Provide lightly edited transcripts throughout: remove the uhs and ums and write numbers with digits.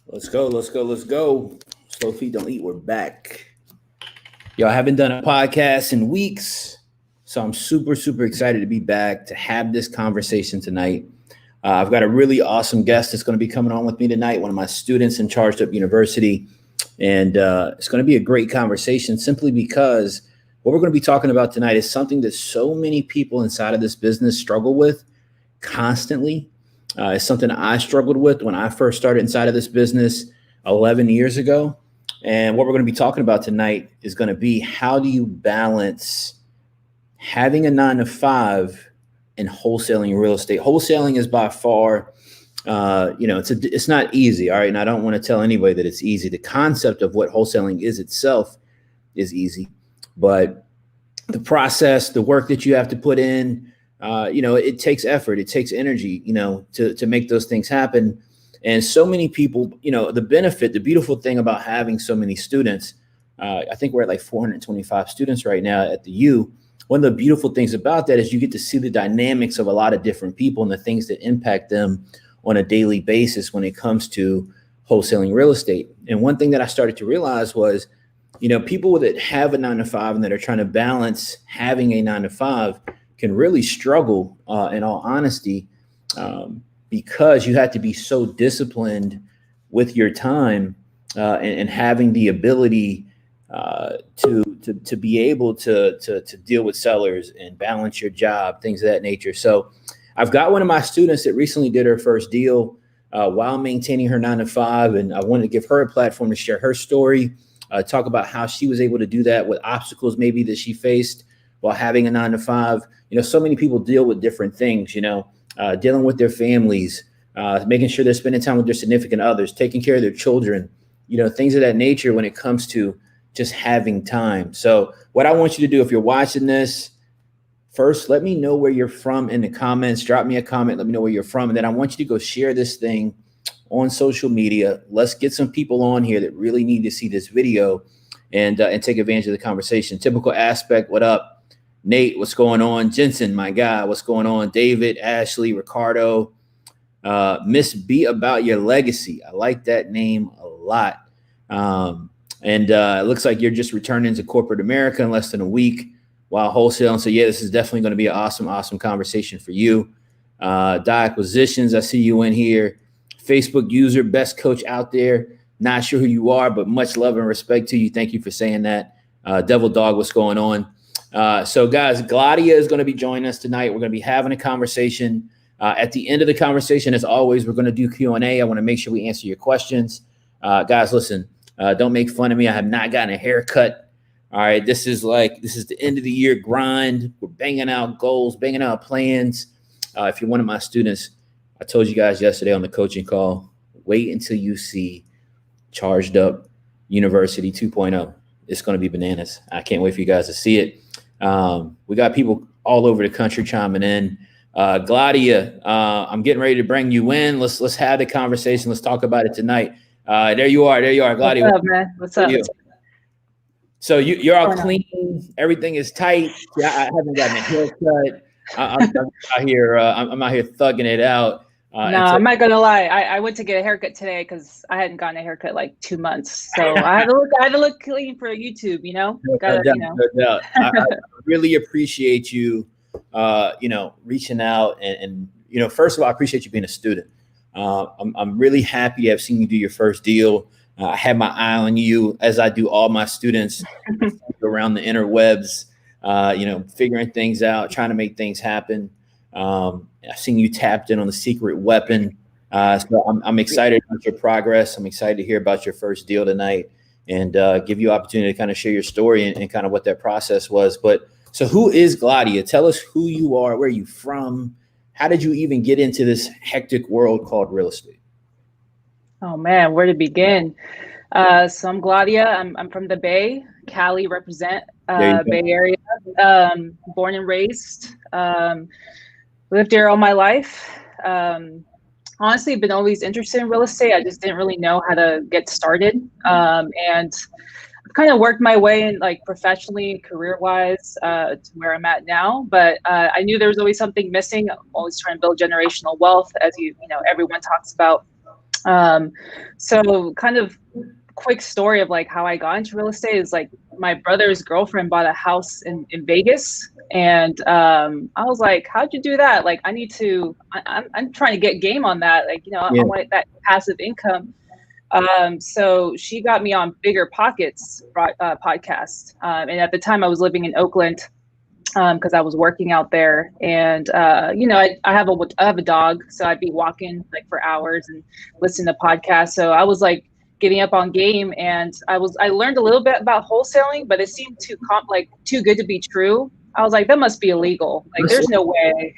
Let's go. Let's go. Let's go. Slow feet don't eat. We're back. Yo, I haven't done a podcast in weeks, so I'm super excited to be back to have this conversation tonight. I've got a really awesome guest that's going to be coming on with me tonight, one of my students in Charged Up University. And it's going to be a great conversation simply because what we're going to be talking about tonight is something that so many people inside of this business struggle with constantly. It's something I struggled with when I first started inside of this business 11 years ago. And what we're going to be talking about tonight is going to be how do you balance having a 9 to 5 and wholesaling real estate. Wholesaling is by far, it's not easy. All right. And I don't want to tell anybody that it's easy. The concept of what wholesaling is itself is easy, but the process, the work that you have to put in, it takes effort, it takes energy, to make those things happen. And so many people, the beautiful thing about having so many students, I think we're at like 425 students right now at the U. One of the beautiful things about that is you get to see the dynamics of a lot of different people and the things that impact them on a daily basis when it comes to wholesaling real estate. And one thing that I started to realize was, people that have a 9 to 5 and that are trying to balance having a 9 to 5 can really struggle, in all honesty, because you have to be so disciplined with your time and having the ability to be able to deal with sellers and balance your job, things of that nature. So I've got one of my students that recently did her first deal while maintaining her 9 to 5, and I wanted to give her a platform to share her story, talk about how she was able to do that, what obstacles maybe that she faced while having a 9 to 5. So many people deal with different things, dealing with their families, making sure they're spending time with their significant others, taking care of their children, things of that nature when it comes to just having time. So what I want you to do, if you're watching this, first, let me know where you're from in the comments. Drop me a comment. Let me know where you're from. And then I want you to go share this thing on social media. Let's get some people on here that really need to see this video and take advantage of the conversation. Typical aspect. What up? Nate, what's going on? Jensen, my guy, what's going on? David, Ashley, Ricardo, Miss B About Your Legacy. I like that name a lot. And it looks like you're just returning to corporate America in less than a week while wholesaling. So yeah, this is definitely going to be an awesome conversation for you. Die Acquisitions, I see you in here. Facebook user, best coach out there. Not sure who you are, but much love and respect to you. Thank you for saying that. Devil Dog, what's going on? So guys, Gladia is going to be joining us tonight. We're going to be having a conversation. At the end of the conversation, as always, we're going to do Q&A. I want to make sure we answer your questions. Guys, listen, don't make fun of me. I have not gotten a haircut. All right. This is the end of the year grind. We're banging out goals, banging out plans. If you're one of my students, I told you guys yesterday on the coaching call, wait until you see Charged Up University 2.0. It's going to be bananas. I can't wait for you guys to see it. We got people all over the country chiming in. Gladia, I'm getting ready to bring you in. Let's have the conversation. Let's talk about it tonight. There you are, Gladia. What's up, man? What's up? So you're all clean. Everything is tight. Yeah, I haven't gotten a haircut. I'm out here thugging it out. No, I'm not gonna lie. I went to get a haircut today because I hadn't gotten a haircut like 2 months. So I had to look clean for YouTube. No doubt. I really appreciate you, reaching out and first of all, I appreciate you being a student. I'm really happy to have seen you do your first deal. I had my eye on you, as I do all my students around the interwebs, figuring things out, trying to make things happen. I've seen you tapped in on the secret weapon. So I'm excited about your progress. I'm excited to hear about your first deal tonight and give you opportunity to kind of share your story and kind of what that process was. But so who is Gladia? Tell us who you are, where are you from? How did you even get into this hectic world called real estate? Oh man, where to begin? So I'm Gladia. I'm from the Bay, Cali represent, Bay Area, born and raised, lived here all my life. Honestly, been always interested in real estate. I just didn't really know how to get started. And I've kind of worked my way in like professionally, career-wise, to where I'm at now. But I knew there was always something missing. I'm always trying to build generational wealth, as everyone talks about. So kind of quick story of like how I got into real estate is like my brother's girlfriend bought a house in Vegas. And I was like, how'd you do that? Like, I'm trying to get game on that. Like, I want that passive income. So she got me on Bigger Pockets podcast. And at the time I was living in Oakland because I was working out there. And, I have a dog. So I'd be walking like for hours and listening to podcasts. So I was like getting up on game, and I learned a little bit about wholesaling, but it seemed too good to be true. I was like, that must be illegal. Like, there's no way.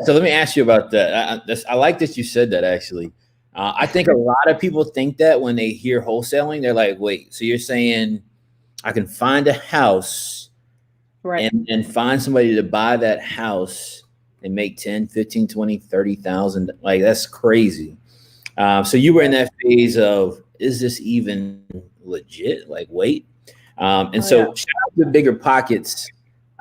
So let me ask you about that. I like that you said that, actually. I think a lot of people think that when they hear wholesaling, they're like, wait, so you're saying I can find a house, right, and find somebody to buy that house and make 10, 15, 20, 30,000. Like, that's crazy. So you were in that phase of, is this even legit? Like, wait. Shout out to Bigger Pockets.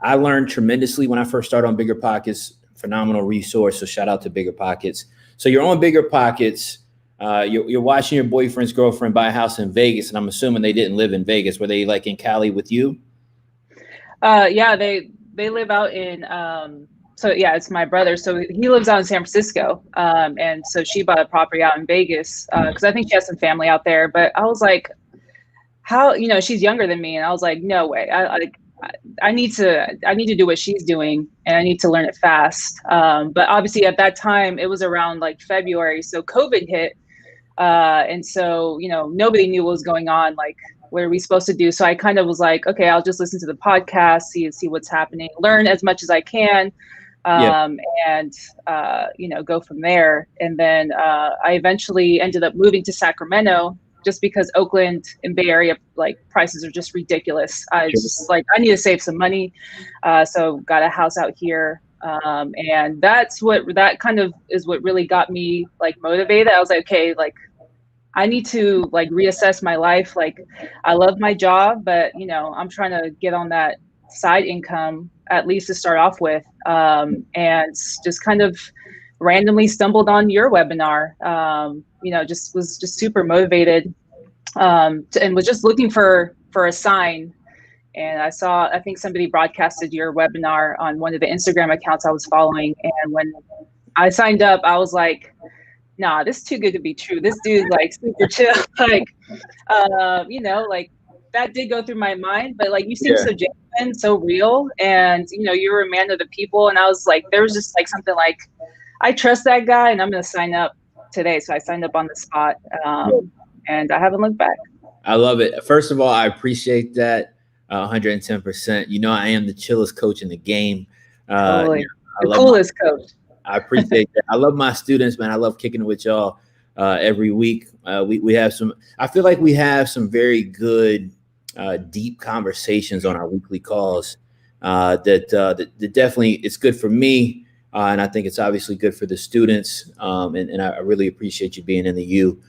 I learned tremendously when I first started on Bigger Pockets. Phenomenal resource. So shout out to Bigger Pockets. So you're on Bigger Pockets. You're watching your boyfriend's girlfriend buy a house in Vegas, and I'm assuming they didn't live in Vegas. Were they like in Cali with you? Yeah, they live out in. So yeah, it's my brother. So he lives out in San Francisco, and so she bought a property out in Vegas because I think she has some family out there. But I was like, how? She's younger than me, and I was like, no way. I need to do what she's doing, and I need to learn it fast. But obviously at that time it was around like February, so COVID hit, and so nobody knew what was going on. Like, what are we supposed to do? So I kind of was like, okay, I'll just listen to the podcast, see what's happening, learn as much as I can, and go from there. And then I eventually ended up moving to Sacramento, just because Oakland and Bay Area, like, prices are just ridiculous. I just like, I need to save some money. So got a house out here. And that kind of is what really got me like motivated. I was like, okay, like, I need to like reassess my life. Like, I love my job, but I'm trying to get on that side income, at least to start off with. And just kind of randomly stumbled on your webinar. Was just super motivated, and was just looking for a sign. And I think somebody broadcasted your webinar on one of the Instagram accounts I was following. And when I signed up, I was like, nah, this is too good to be true. This dude's like super chill. Like, like, that did go through my mind, but like, you seem so genuine, so real. And, you were a man of the people. And I was like, there was just like something like, I trust that guy, and I'm going to sign up today. So I signed up on the spot, and I haven't looked back. I love it. First of all, I appreciate that 110%. I am the chillest coach in the game. Totally. The coolest coach. I appreciate that. I love my students, man. I love kicking it with y'all every week. We have I feel like we have some very good, deep conversations on our weekly calls that definitely, it's good for me. And I think it's obviously good for the students. And I really appreciate you being in the U.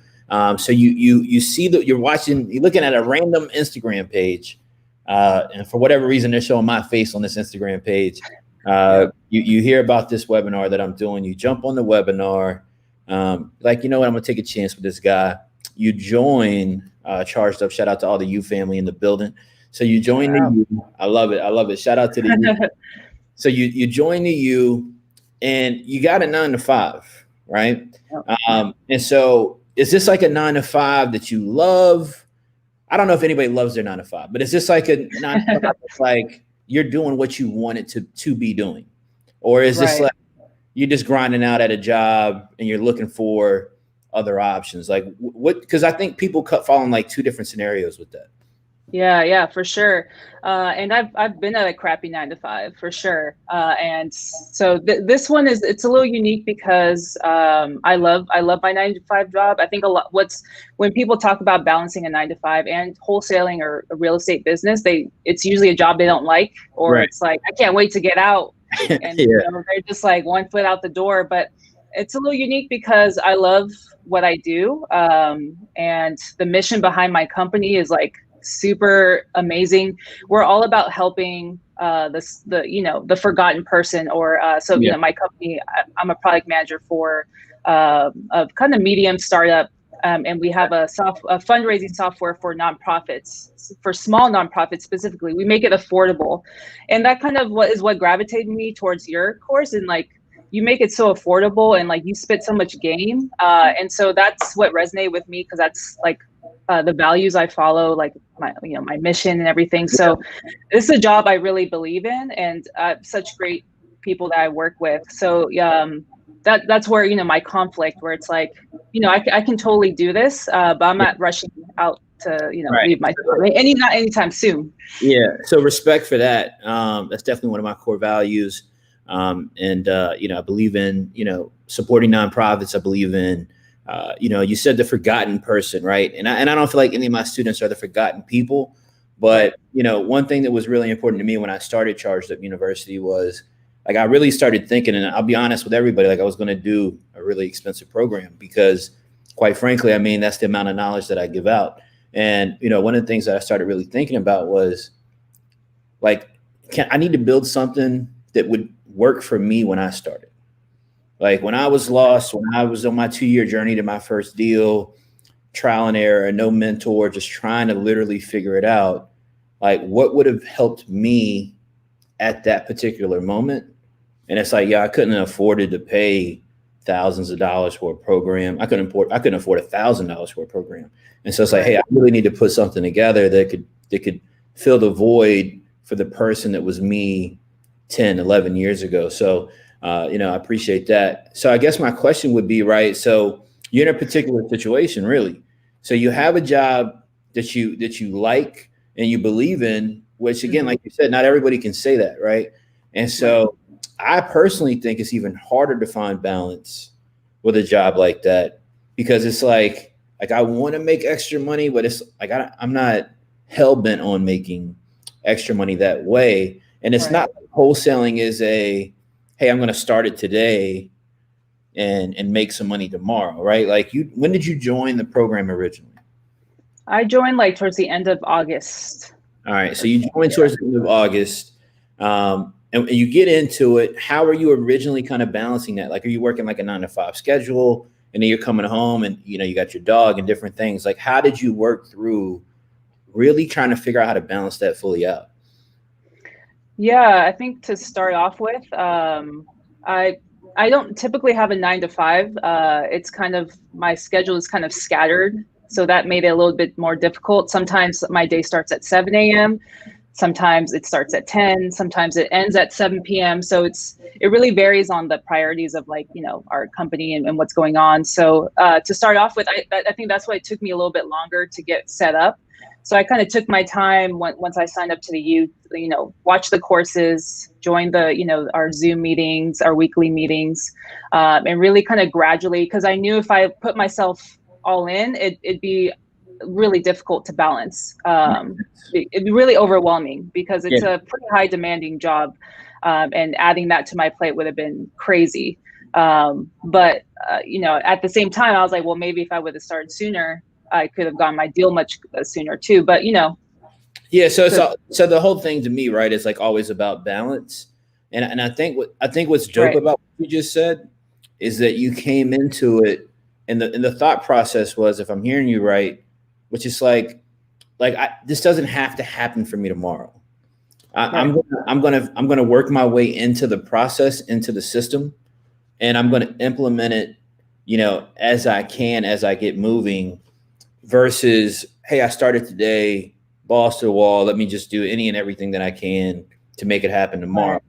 So you see that you're looking at a random Instagram page. And for whatever reason, they're showing my face on this Instagram page. You hear about this webinar that I'm doing. You jump on the webinar. Like, you know what? I'm going to take a chance with this guy. You join Charged Up. Shout out to all the U family in the building. So you join the U. I love it. I love it. Shout out to the U. So you join the U. And you got a 9-to-5, right? And so is this like a 9-to-5 that you love? I don't know if anybody loves their 9-to-5, but is this like a 9-to-5 that's like you're doing what you wanted to be doing? Or is this like you're just grinding out at a job and you're looking for other options? Like, what? Because I think people fall in like two different scenarios with that. Yeah, for sure. And I've been at a crappy 9-to-5 for sure. And so this one it's a little unique because I love my 9-to-5 job. I think when people talk about balancing a 9-to-5 and wholesaling or a real estate business, it's usually a job they don't like, or it's like, I can't wait to get out. And they're just like one foot out the door. But it's a little unique because I love what I do. And the mission behind my company is like super amazing. We're all about helping the forgotten person, or my company, I'm a product manager for of kind of medium startup. And we have a fundraising software for nonprofits, for small nonprofits specifically. We make it affordable. And that kind of what gravitated me towards your course. And like, you make it so affordable and like you spit so much game. And so that's what resonated with me, because that's like the values I follow, like my mission and everything. So this is a job I really believe in, and such great people that I work with. So that's where, my conflict, where it's like, I can totally do this, but I'm not rushing out to, leave my family not anytime soon. Yeah. So respect for that. That's definitely one of my core values. And I believe in, supporting nonprofits. I believe in, you said the forgotten person, right? And I don't feel like any of my students are the forgotten people, but, one thing that was really important to me when I started Charged Up University was, like, I really started thinking, and I'll be honest with everybody, like I was going to do a really expensive program because, quite frankly, I mean, that's the amount of knowledge that I give out. And, one of the things that I started really thinking about was, like, I need to build something that would work for me when I started. Like when I was lost, when I was on my 2-year journey to my first deal, trial and error, no mentor, just trying to literally figure it out, like what would have helped me at that particular moment. And it's like, I couldn't afford to pay thousands of dollars for a program. I couldn't afford $1,000 for a program. And so it's like, hey, I really need to put something together that could fill the void for the person that was me 10, 11 years ago. So, I appreciate that. So I guess my question would be, right, so you're in a particular situation, really. So you have a job that you like and you believe in, which again, like you said, not everybody can say that, right? And so I personally think it's even harder to find balance with a job like that, because it's like I want to make extra money, but it's like I'm not hell bent on making extra money that way. And it's not like wholesaling is hey, I'm going to start it today and make some money tomorrow, right? Like when did you join the program originally? I joined like towards the end of August. All right. So you joined towards the end of August. And you get into it. How are you originally kind of balancing that? Like, are you working like a 9-to-5 schedule and then you're coming home and, you got your dog and different things? Like, how did you work through really trying to figure out how to balance that fully out? Yeah, I think to start off with, I don't typically have a 9-to-5. It's kind of, my schedule is kind of scattered. So that made it a little bit more difficult. Sometimes my day starts at 7 a.m. Sometimes it starts at 10, sometimes it ends at 7 p.m. So it really varies on the priorities of like, our company and what's going on. So to start off with, I think that's why it took me a little bit longer to get set up. So I kind of took my time once I signed up to the youth, watch the courses, join the, our Zoom meetings, our weekly meetings, and really kind of gradually, because I knew if I put myself all in, it'd be really difficult to balance. It'd be really overwhelming because it's a pretty high demanding job, and adding that to my plate would have been crazy. But at the same time, I was like, well, maybe if I would have started sooner, I could have gotten my deal much sooner too. But yeah. So the whole thing to me, right, is like always about balance. And I think what's dope about what you just said is that you came into it, and the thought process was, if I'm hearing you right, which is like this doesn't have to happen for me tomorrow. I'm gonna work my way into the process, into the system, and I'm gonna implement it, as I can, as I get moving, versus, hey, I started today, balls to the wall. Let me just do any and everything that I can to make it happen tomorrow.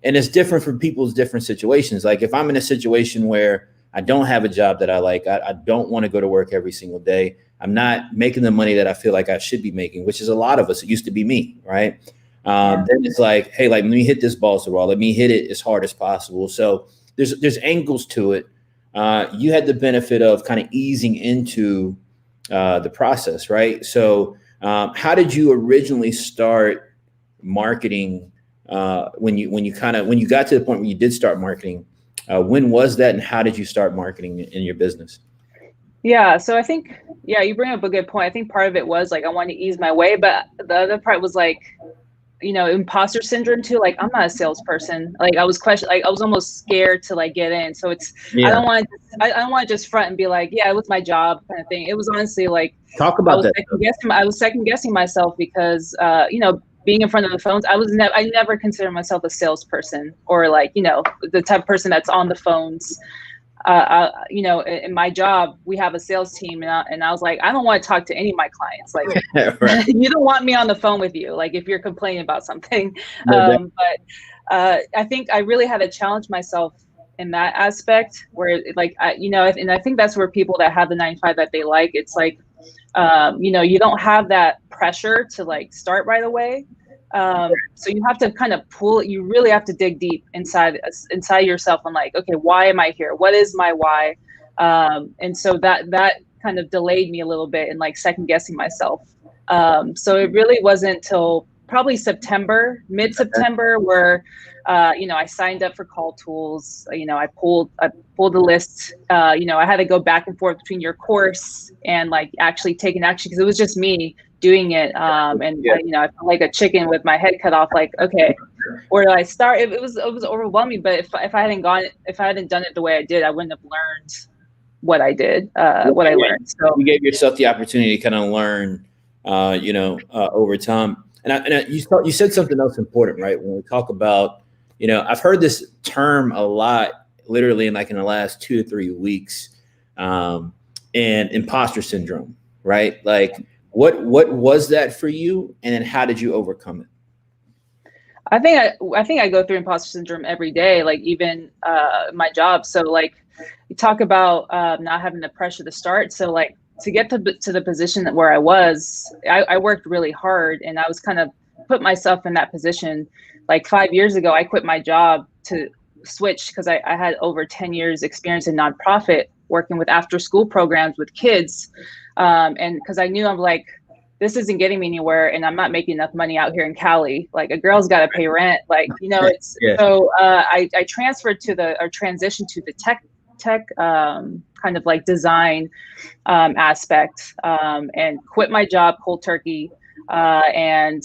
And it's different for people's different situations. Like if I'm in a situation where I don't have a job that I like, I don't want to go to work every single day, I'm not making the money that I feel like I should be making, which is a lot of us. It used to be me, right? Then it's like, hey, like, let me hit this balls to the wall. Let me hit it as hard as possible. So there's angles to it. You had the benefit of kind of easing into the process, right? So how did you originally start marketing when you got to the point where you did start marketing? When was that, and how did you start marketing in your business? Yeah, so I think, you bring up a good point. I think part of it was like I wanted to ease my way, but the other part was like, imposter syndrome too. Like, I'm not a salesperson. Like, I was almost scared to like get in. So I don't want to just front and be like, yeah, it was my job kind of thing. It was honestly like, talk about that. I was second guessing myself because, being in front of the phones, I never considered myself a salesperson or like, the type of person that's on the phones. In my job, we have a sales team, and I was like, I don't want to talk to any of my clients. Like, right. You don't want me on the phone with you. Like, if you're complaining about something. But I think I really had to challenge myself in that aspect where like, and I think that's where people that have the 9 to 5 that they like, it's like, you don't have that pressure to like start right away. So you have to kind of you really have to dig deep inside yourself and like, okay, why am I here? What is my why? And so that kind of delayed me a little bit in like second guessing myself. So it really wasn't till probably mid-September where, I signed up for Call Tools. I pulled the list. I had to go back and forth between your course and like actually taking action because it was just me doing it. I felt like a chicken with my head cut off. Like, okay, where do I start? It was overwhelming. But if I hadn't done it the way I did, I wouldn't have learned what I did, what I learned. So you gave yourself the opportunity to kind of learn, over time. And you said something else important, right? When we talk about, I've heard this term a lot, literally in the last 2 to 3 weeks, and imposter syndrome, right? Like, what was that for you, and then how did you overcome it? I think I go through imposter syndrome every day, like even my job. So like, you talk about not having the pressure to start. So like, to get to the position where I was, I worked really hard, and I was kind of put myself in that position. Like 5 years ago, I quit my job to switch because I had over 10 years experience in nonprofit working with after school programs with kids. And because I knew, I'm like, this isn't getting me anywhere, and I'm not making enough money out here in Cali. Like, a girl's got to pay rent. Like, it's so I transitioned to the tech kind of like design aspect, and quit my job cold turkey, and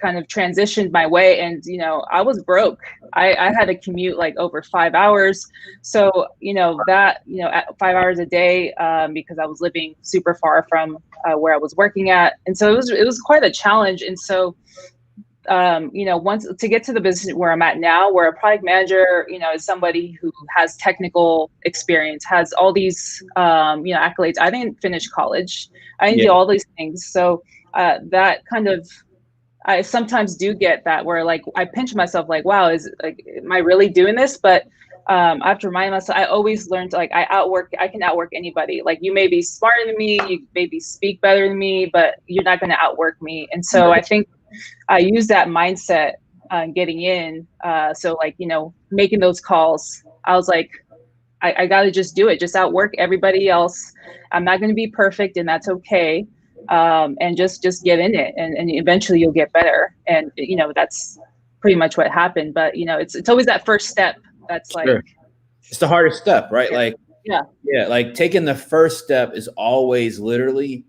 kind of transitioned my way. And I was broke. I had to commute like over 5 hours, so at 5 hours a day, because I was living super far from where I was working at. And so it was quite a challenge. And so once to get to the business where I'm at now, where a product manager, is somebody who has technical experience, has all these, accolades. I didn't finish college. I didn't do all these things. So that kind of, I sometimes do get that where like, I pinch myself like, wow, am I really doing this? But I have to remind myself, I always learned like I can outwork anybody. Like, you may be smarter than me, you maybe speak better than me, but you're not going to outwork me. And so I think I use that mindset getting in. So like, making those calls, I was like, I got to just do it, just outwork everybody else. I'm not going to be perfect, and that's okay. And just get in it, and eventually you'll get better. And, that's pretty much what happened. But, it's always that first step. That's like, sure. It's the hardest step, right? Like, like taking the first step is always literally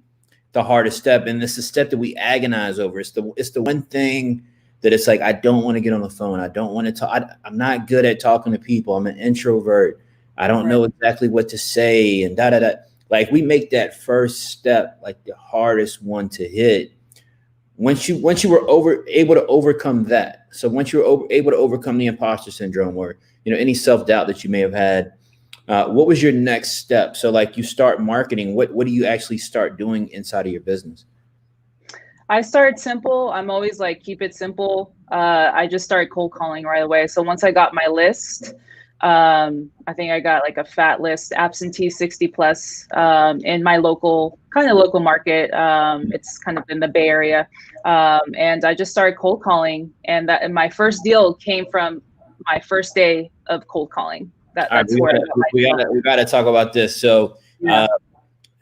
the hardest step. And it's the step that we agonize over. It's the one thing that it's like, I don't want to get on the phone. I don't want to talk. I'm not good at talking to people. I'm an introvert. I don't know exactly what to say, and Like, we make that first step like the hardest one to hit. Once you were able to overcome that. So once you were able to overcome the imposter syndrome, or any self-doubt that you may have had, what was your next step? So like, you start marketing. What do you actually start doing inside of your business? I started simple. I'm always like, keep it simple. I just started cold calling right away. So once I got my list, I think I got like a fat list, absentee 60 plus, in my local market. It's kind of in the Bay Area. And I just started cold calling, and my first deal came from my first day of cold calling. We got to talk about this. So,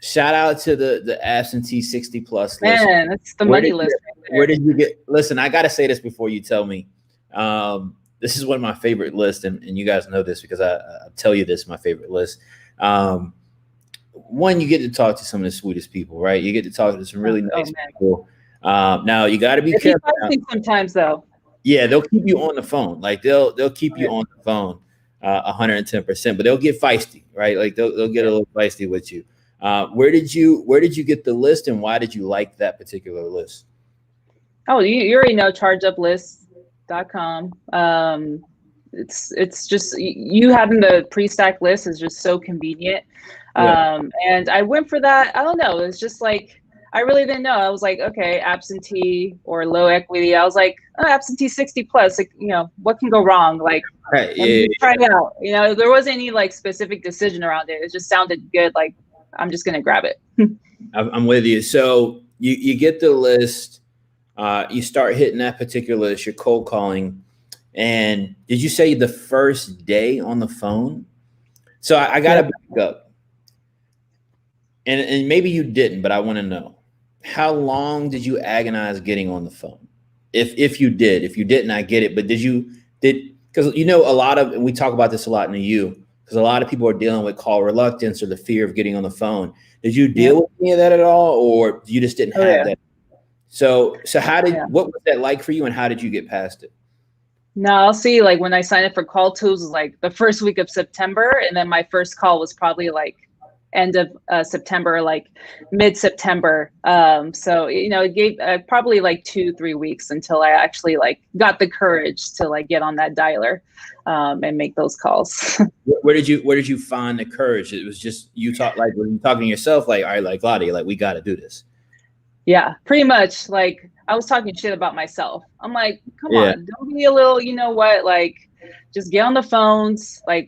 shout out to the absentee 60 plus list. Man, that's the money list. Where did you get? Listen, I got to say this before you tell me. This is one of my favorite lists, and you guys know this because I tell you this, my favorite list. One, you get to talk to some of the sweetest people, right? You get to talk to some really nice people. Now you got to be careful. Sometimes though. Yeah, they'll keep you on the phone. Like they'll keep you on the phone 110%, but they'll get feisty, right? Like they'll get a little feisty with you. Where did you get the list, and why did you like that particular list? Oh, you already know chargeuplist.com. It's just you having the pre-stacked list is just so convenient. And I went for that. I don't know. It's just like, I really didn't know. I was like, okay, absentee or low equity. I was like, oh, absentee 60 plus, like, what can go wrong? Like, try it out. There wasn't any like specific decision around it. It just sounded good. Like, I'm just going to grab it. I'm with you. So you get the list, you start hitting that particular list, you're cold calling. And did you say the first day on the phone? So I got to back up. And maybe you didn't, but I want to know, how long did you agonize getting on the phone? If you did, if you didn't, I get it. But because a lot of, and we talk about this a lot in the U, because a lot of people are dealing with call reluctance or the fear of getting on the phone. Did you deal with any of that at all, or you just didn't have that? So what was that like for you, and how did you get past it? No, I'll see. Like when I signed up for call tools was like the first week of September, and then my first call was probably like end of September, like mid-September. So it gave probably like 2-3 weeks until I actually like got the courage to like get on that dialer and make those calls. Where did you find the courage? It was just you were you talking to yourself like, all right, like Gladia, like we got to do this. Yeah, pretty much. Like I was talking shit about myself. I'm like, come on, don't be a little, like just get on the phones. Like,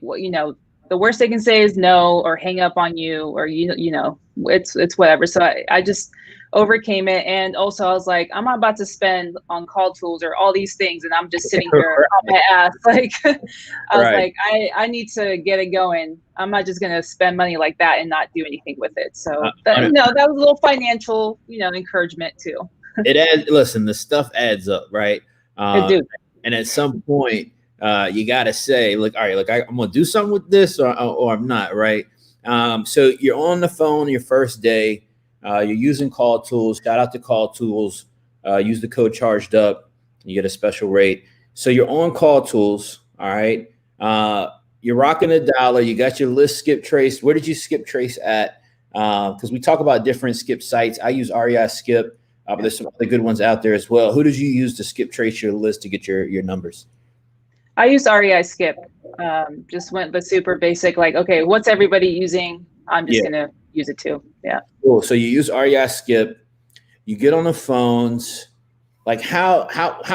the worst they can say is no, or hang up on you, or, it's whatever. So I just overcame it. And also I was like, I'm not about to spend on call tools or all these things, and I'm just sitting here on my ass. Like, I was like, I need to get it going. I'm not just going to spend money like that and not do anything with it. So that was a little financial, encouragement too. It adds, listen, the stuff adds up, right? It do. And at some point, you got to say, look, all right, look, I'm going to do something with this or I'm not, right? So you're on the phone your first day. You're using call tools. Shout out to call tools. Use the code charged up. You get a special rate. So you're on call tools. All right. You're rocking a dollar. You got your list skip trace. Where did you skip trace at? Because we talk about different skip sites. I use REI Skip, but there's some other good ones out there as well. Who did you use to skip trace your list to get your numbers? I used REI Skip. Just went the super basic, like, okay, what's everybody using? I'm just gonna use it too. Yeah. Cool. So you use REI Skip. You get on the phones. Like how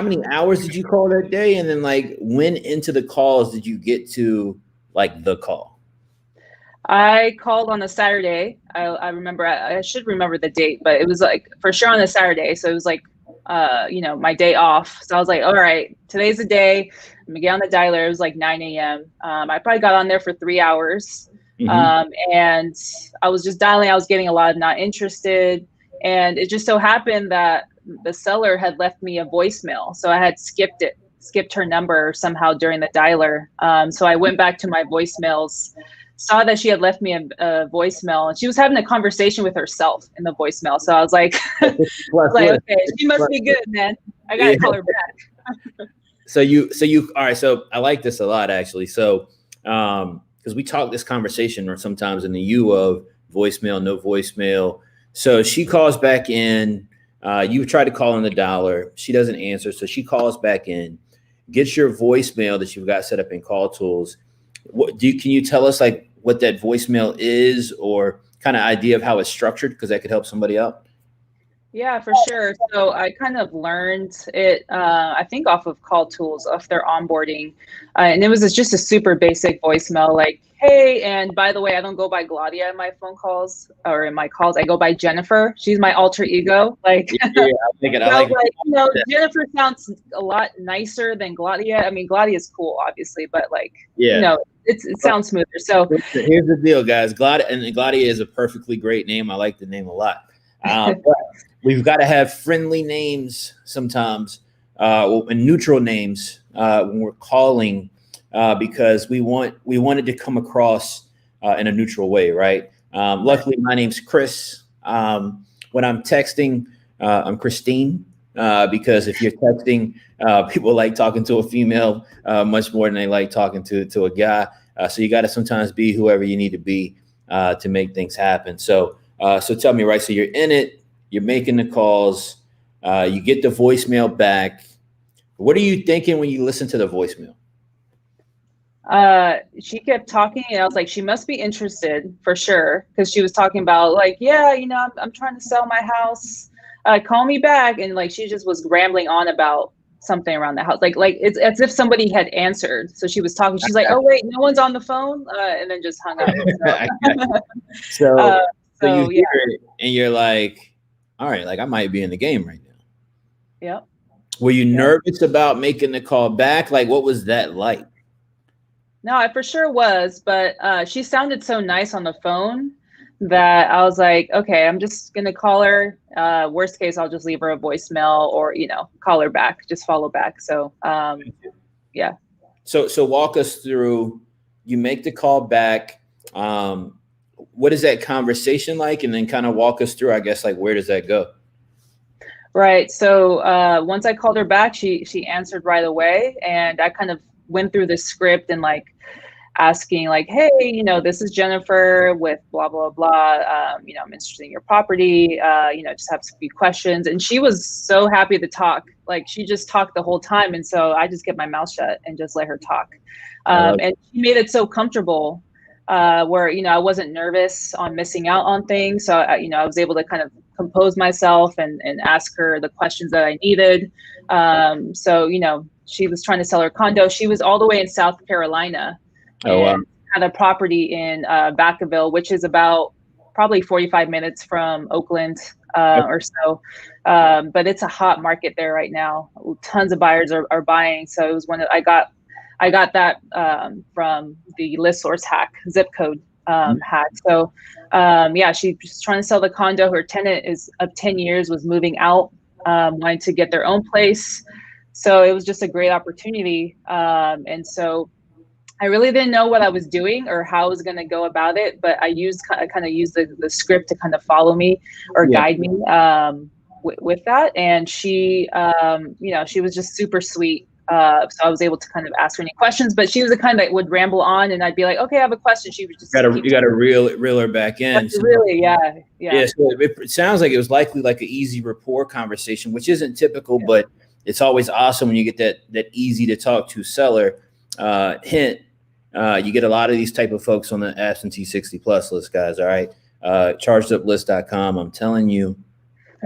many hours did you call that day? And then like when into the calls did you get to like the call? I called on a Saturday. I remember, I should remember the date, but it was like for sure on a Saturday. So it was like, my day off. So I was like, all right, today's the day. I'm gonna get on the dialer. It was like 9 a.m. I probably got on there for 3 hours. And I was just dialing. I was getting a lot of not interested. And it just so happened that the seller had left me a voicemail. So I had skipped her number somehow during the dialer. So I went back to my voicemails, saw that she had left me a voicemail, and she was having a conversation with herself in the voicemail. So I was like, okay, she must be good, man. I gotta call her back. So you, all right. So I like this a lot, actually. So, because we talk this conversation or sometimes in the U of voicemail, no voicemail. So she calls back in. You try to call on the dollar. She doesn't answer. So she calls back in, gets your voicemail that you've got set up in call tools. Can you tell us like what that voicemail is, or kind of idea of how it's structured? Because that could help somebody out. Yeah, for sure. So I kind of learned it, I think off of call tools, off their onboarding. And it was just a super basic voicemail like, hey, and by the way, I don't go by Gladia in my phone calls or in my calls. I go by Jennifer. She's my alter ego. Like, Jennifer sounds a lot nicer than Gladia. I mean, Gladia is cool, obviously, but like, it sounds smoother. So here's the deal, guys. Gladia is a perfectly great name. I like the name a lot. But we've got to have friendly names sometimes, and neutral names when we're calling, because we wanted to come across in a neutral way, right? Luckily, my name's Chris. When I'm texting, I'm Christine, because if you're texting, people like talking to a female much more than they like talking to a guy. So you got to sometimes be whoever you need to be to make things happen. So tell me, right? So you're in it, you're making the calls, you get the voicemail back. What are you thinking when you listen to the voicemail? She kept talking, and I was like, she must be interested for sure, because she was talking about like, yeah, I'm trying to sell my house. Call me back, and like she just was rambling on about something around the house, like it's as if somebody had answered. So she was talking. She's like, oh wait, no one's on the phone, and then just hung up. So you hear it, and you're like, all right, like I might be in the game right now. Yep. Were you nervous about making the call back? Like, what was that like? No, I for sure was, but she sounded so nice on the phone that I was like, okay, I'm just gonna call her. Worst case, I'll just leave her a voicemail, or call her back, just follow back. So yeah. So walk us through. You make the call back. What is that conversation like? And then kind of walk us through, I guess, like where does that go? Right. So once I called her back, she answered right away, and I kind of went through the script and like asking like, hey, this is Jennifer with blah, blah, blah. I'm interested in your property, just have a few questions. And she was so happy to talk. Like she just talked the whole time. And so I just kept my mouth shut and just let her talk. And she made it so comfortable where, I wasn't nervous on missing out on things. So, I was able to kind of compose myself and ask her the questions that I needed. So, she was trying to sell her condo. She was all the way in South Carolina. And had a property in Vacaville, which is about probably 45 minutes from Oakland or so. But it's a hot market there right now. Tons of buyers are buying. So it was I got that from the ListSource hack, zip code hack. So she was trying to sell the condo. Her tenant is of 10 years, was moving out, wanting to get their own place. So it was just a great opportunity. And so I really didn't know what I was doing or how I was going to go about it, but I kind of used the script to kind of follow me or guide me with that. And she, she was just super sweet. So I was able to kind of ask her any questions, but she was the kind that would ramble on, and I'd be like, okay, I have a question. She would just you got to reel her back in. So, really, yeah. So it sounds like it was likely like an easy rapport conversation, which isn't typical, but it's always awesome when you get that easy to talk to seller. Hint. You get a lot of these type of folks on the absentee 60 plus list, guys. All right. Chargeduplist.com. I'm telling you,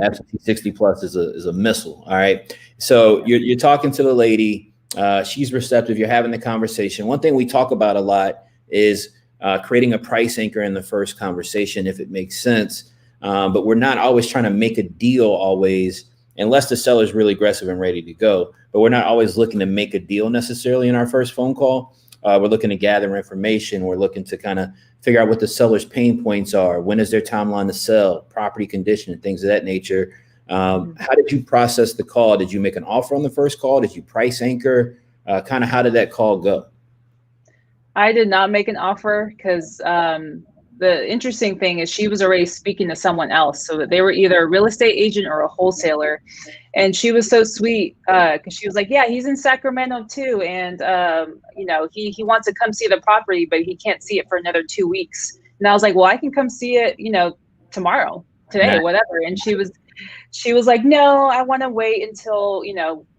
absentee 60 plus is a missile. All right. So you're talking to the lady. She's receptive. You're having the conversation. One thing we talk about a lot is creating a price anchor in the first conversation, if it makes sense. But we're not always trying to make a deal always, unless the seller's really aggressive and ready to go. But we're not always looking to make a deal necessarily in our first phone call. We're looking to gather information. We're looking to kind of figure out what the seller's pain points are. When is their timeline to sell, property condition, and things of that nature. How did you process the call? Did you make an offer on the first call? Did you price anchor? Kind of how did that call go? I did not make an offer because the interesting thing is she was already speaking to someone else. So they were either a real estate agent or a wholesaler. And she was so sweet because she was like, yeah, he's in Sacramento too. And, he wants to come see the property, but he can't see it for another 2 weeks. And I was like, well, I can come see it, tomorrow, today, whatever. And she was like, no, I want to wait until,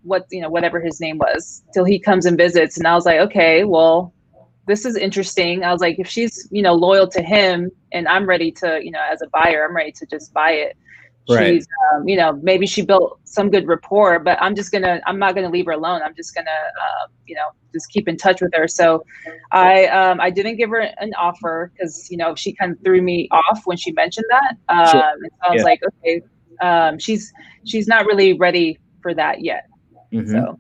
whatever his name was, till he comes and visits. And I was like, okay, well, this is interesting. I was like, if she's, loyal to him and I'm ready to, as a buyer, I'm ready to just buy it. Right. She's, maybe she built some good rapport, but I'm not going to leave her alone. I'm just going to, just keep in touch with her. So I didn't give her an offer because, she kind of threw me off when she mentioned that. And so I was like, okay, she's not really ready for that yet. Mm-hmm.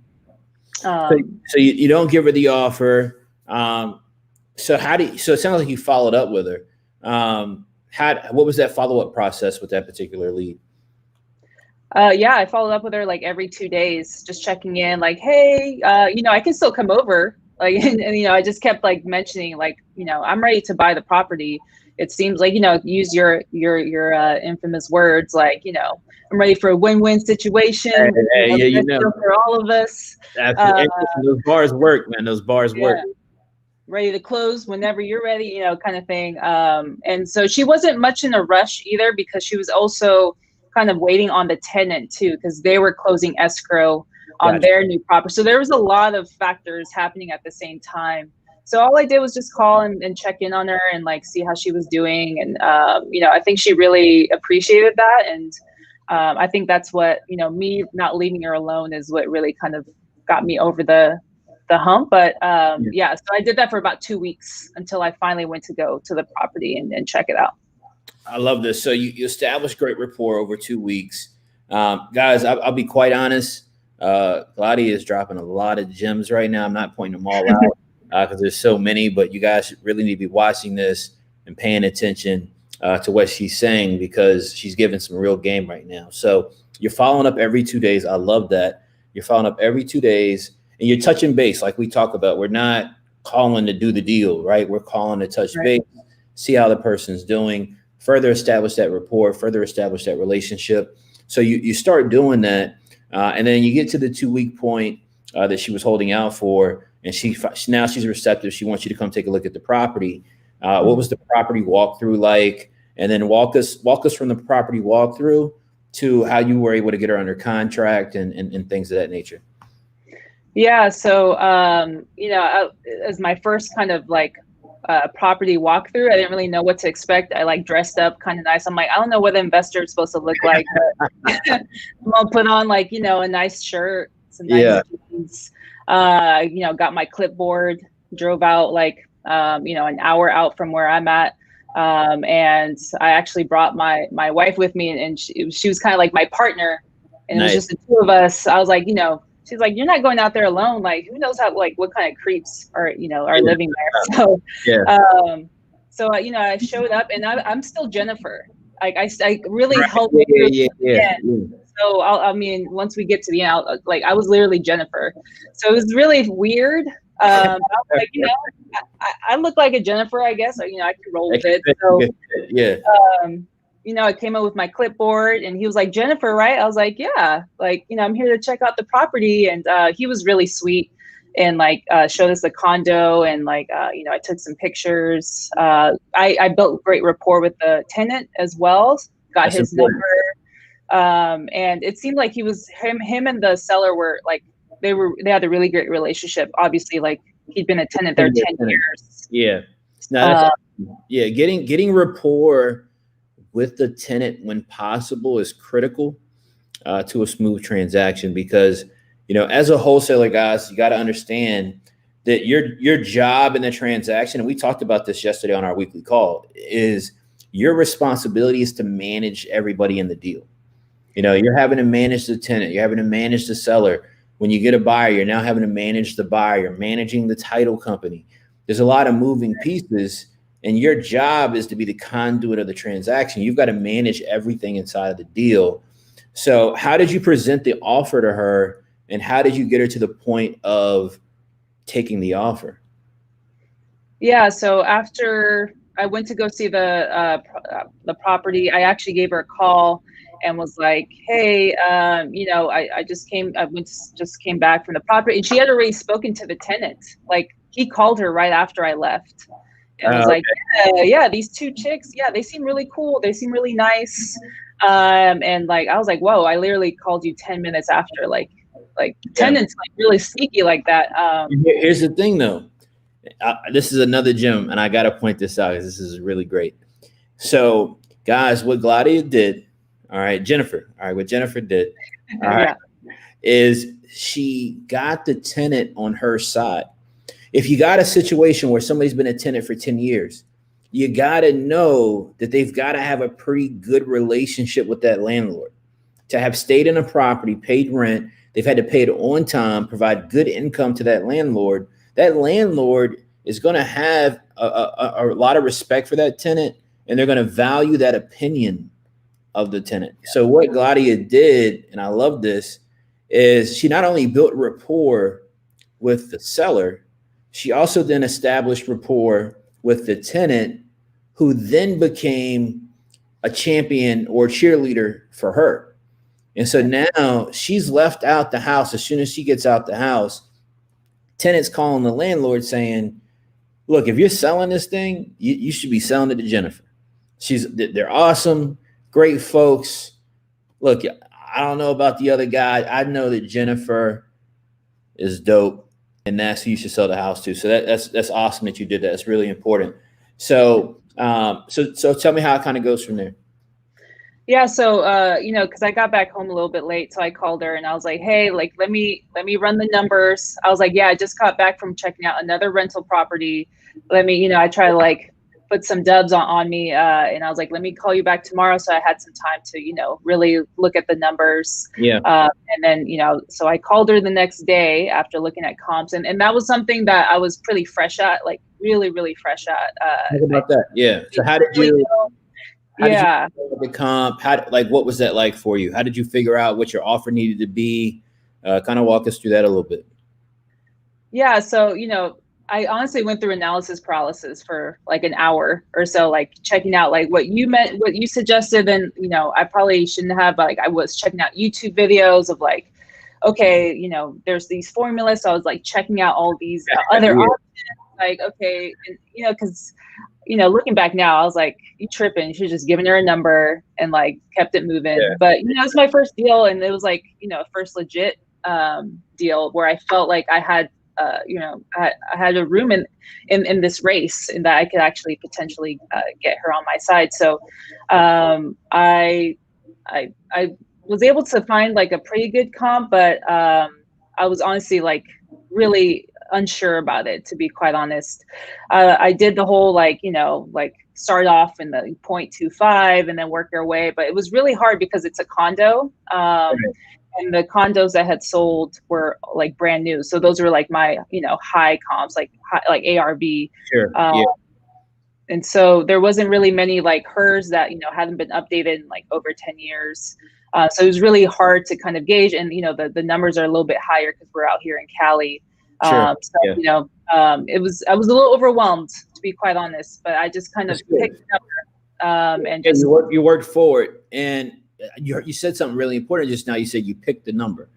So you don't give her the offer. So it sounds like you followed up with her. What was that follow-up process with that particular lead? I followed up with her like every 2 days, just checking in like, hey, I can still come over. Like, and I just kept like mentioning like, I'm ready to buy the property. it seems like, use your infamous words, like, I'm ready for a win-win situation. Yeah, for all of us. Absolutely. Those bars work, man. Those bars work. Ready to close whenever you're ready, kind of thing. And so she wasn't much in a rush either, because she was also kind of waiting on the tenant too, because they were closing escrow on their new property. So there was a lot of factors happening at the same time. So all I did was just call and check in on her and like see how she was doing. And, I think she really appreciated that. And I think that's what, me not leaving her alone is what really kind of got me over the hump. But so I did that for about 2 weeks until I finally went to go to the property and check it out. I love this. So you established great rapport over 2 weeks. Guys, I'll be quite honest. Gladia is dropping a lot of gems right now. I'm not pointing them all out because there's so many, but you guys really need to be watching this and paying attention to what she's saying, because she's giving some real game right now. So you're following up every 2 days. I love that. You're following up every 2 days and you're touching base like we talk about. We're not calling to do the deal, right? We're calling to touch base, see how the person's doing, further establish that rapport, further establish that relationship. So you start doing that. And then you get to the 2 week point that she was holding out for, and now she's receptive. She wants you to come take a look at the property. What was the property walkthrough like? And then walk us from the property walkthrough to how you were able to get her under contract and things of that nature. Yeah. So, as my first kind of like property walkthrough, I didn't really know what to expect. I like dressed up kind of nice. I'm like, I don't know what the investor is supposed to look like. But I'll put on like, a nice shirt, some nice jeans, got my clipboard, drove out like, an hour out from where I'm at. And I actually brought my wife with me, and she was kind of like my partner, and It was just the two of us. I was like, she's like, you're not going out there alone. Like, who knows what kind of creeps are living there. So, I showed up, and I'm still Jennifer. Like I really helped. So once we get to the end, I was literally Jennifer. So it was really weird. I was like, I look like a Jennifer, I guess. I can roll with it. So, I came up with my clipboard, and he was like, Jennifer, right? I was like, yeah, I'm here to check out the property. And he was really sweet and showed us the condo, and I took some pictures. I built great rapport with the tenant as well, got his number. And it seemed like him and the seller were they had a really great relationship. Obviously, he'd been a tenant there 10 years. Yeah. Getting rapport with the tenant when possible is critical to a smooth transaction, because, as a wholesaler, guys, you got to understand that your job in the transaction, and we talked about this yesterday on our weekly call, is your responsibility is to manage everybody in the deal. You're having to manage the tenant, you're having to manage the seller. When you get a buyer, you're now having to manage the buyer, managing the title company. There's a lot of moving pieces, and your job is to be the conduit of the transaction. You've got to manage everything inside of the deal. So how did you present the offer to her, and how did you get her to the point of taking the offer? Yeah, so after I went to go see the property, I actually gave her a call and was like, hey, I just came back from the property, and she had already spoken to the tenant. He called her right after I left and was like, yeah, these two chicks, yeah, they seem really cool. They seem really nice. And I was like, whoa, I literally called you 10 minutes after, tenants really sneaky like that. Here's the thing though. This is another gem, and I got to point this out because this is really great. So guys, what Gladia did, what Jennifer did, is she got the tenant on her side. If you got a situation where somebody's been a tenant for 10 years, you got to know that they've got to have a pretty good relationship with that landlord to have stayed in a property, paid rent. They've had to pay it on time, provide good income to that landlord. That landlord is going to have a lot of respect for that tenant, and they're going to value that opinion of the tenant. So what Gladia did, and I love this, is she not only built rapport with the seller, she also then established rapport with the tenant, who then became a champion or cheerleader for her. And so now she's left out the house. As soon as she gets out the house, tenants calling the landlord saying, look, if you're selling this thing, you should be selling it to Jennifer. They're awesome, great folks. Look, I don't know about the other guy. I know that Jennifer is dope, and that's who you should sell the house to. So that's awesome that you did that. It's really important. So so tell me how it kind of goes from there. Yeah, so you know, because I got back home a little bit late, so I called her and I was like, hey, like let me run the numbers. I was like, yeah, I just got back from checking out another rental property. Let me, you know, I try to like put some dubs on me, and I was like, let me call you back tomorrow. So I had some time to, you know, really look at the numbers. Yeah. And then, you know, so I called her the next day after looking at comps, and that was something that I was pretty fresh at, like really, really fresh at. Talk about that. Yeah. So how did you? How did you the comp? What was that like for you? How did you figure out what your offer needed to be? Kind of walk us through that a little bit. Yeah. So, you know, I honestly went through analysis paralysis for like an hour or so, like checking out like what you meant, what you suggested. And, you know, I probably shouldn't have, but like I was checking out YouTube videos of like, okay, you know, there's these formulas. So I was like checking out all these other options, like, okay, and, you know, because you know, looking back now, I was like, you tripping. You should have just given her a number and like kept it moving. Yeah. But, you know, it's my first deal. And it was like, you know, first legit deal where I felt like I had, you know, I had a room in this race and that I could actually potentially get her on my side. So I was able to find like a pretty good comp, but I was honestly like really unsure about it, to be quite honest. I did the whole like, you know, like start off in the 0.25 and then work your way, but it was really hard because it's a condo. And the condos that had sold were like brand new. So those were like my, you know, high comps, like ARV. Sure. Yeah. And so there wasn't really many like hers that, you know, hadn't been updated in like over 10 years. So it was really hard to kind of gauge. And, you know, the numbers are a little bit higher because we're out here in Cali. Sure. So, yeah. You know, I was a little overwhelmed, to be quite honest, but I just kind of picked it up and just you worked forward. And you said something really important just now. You said you picked the number,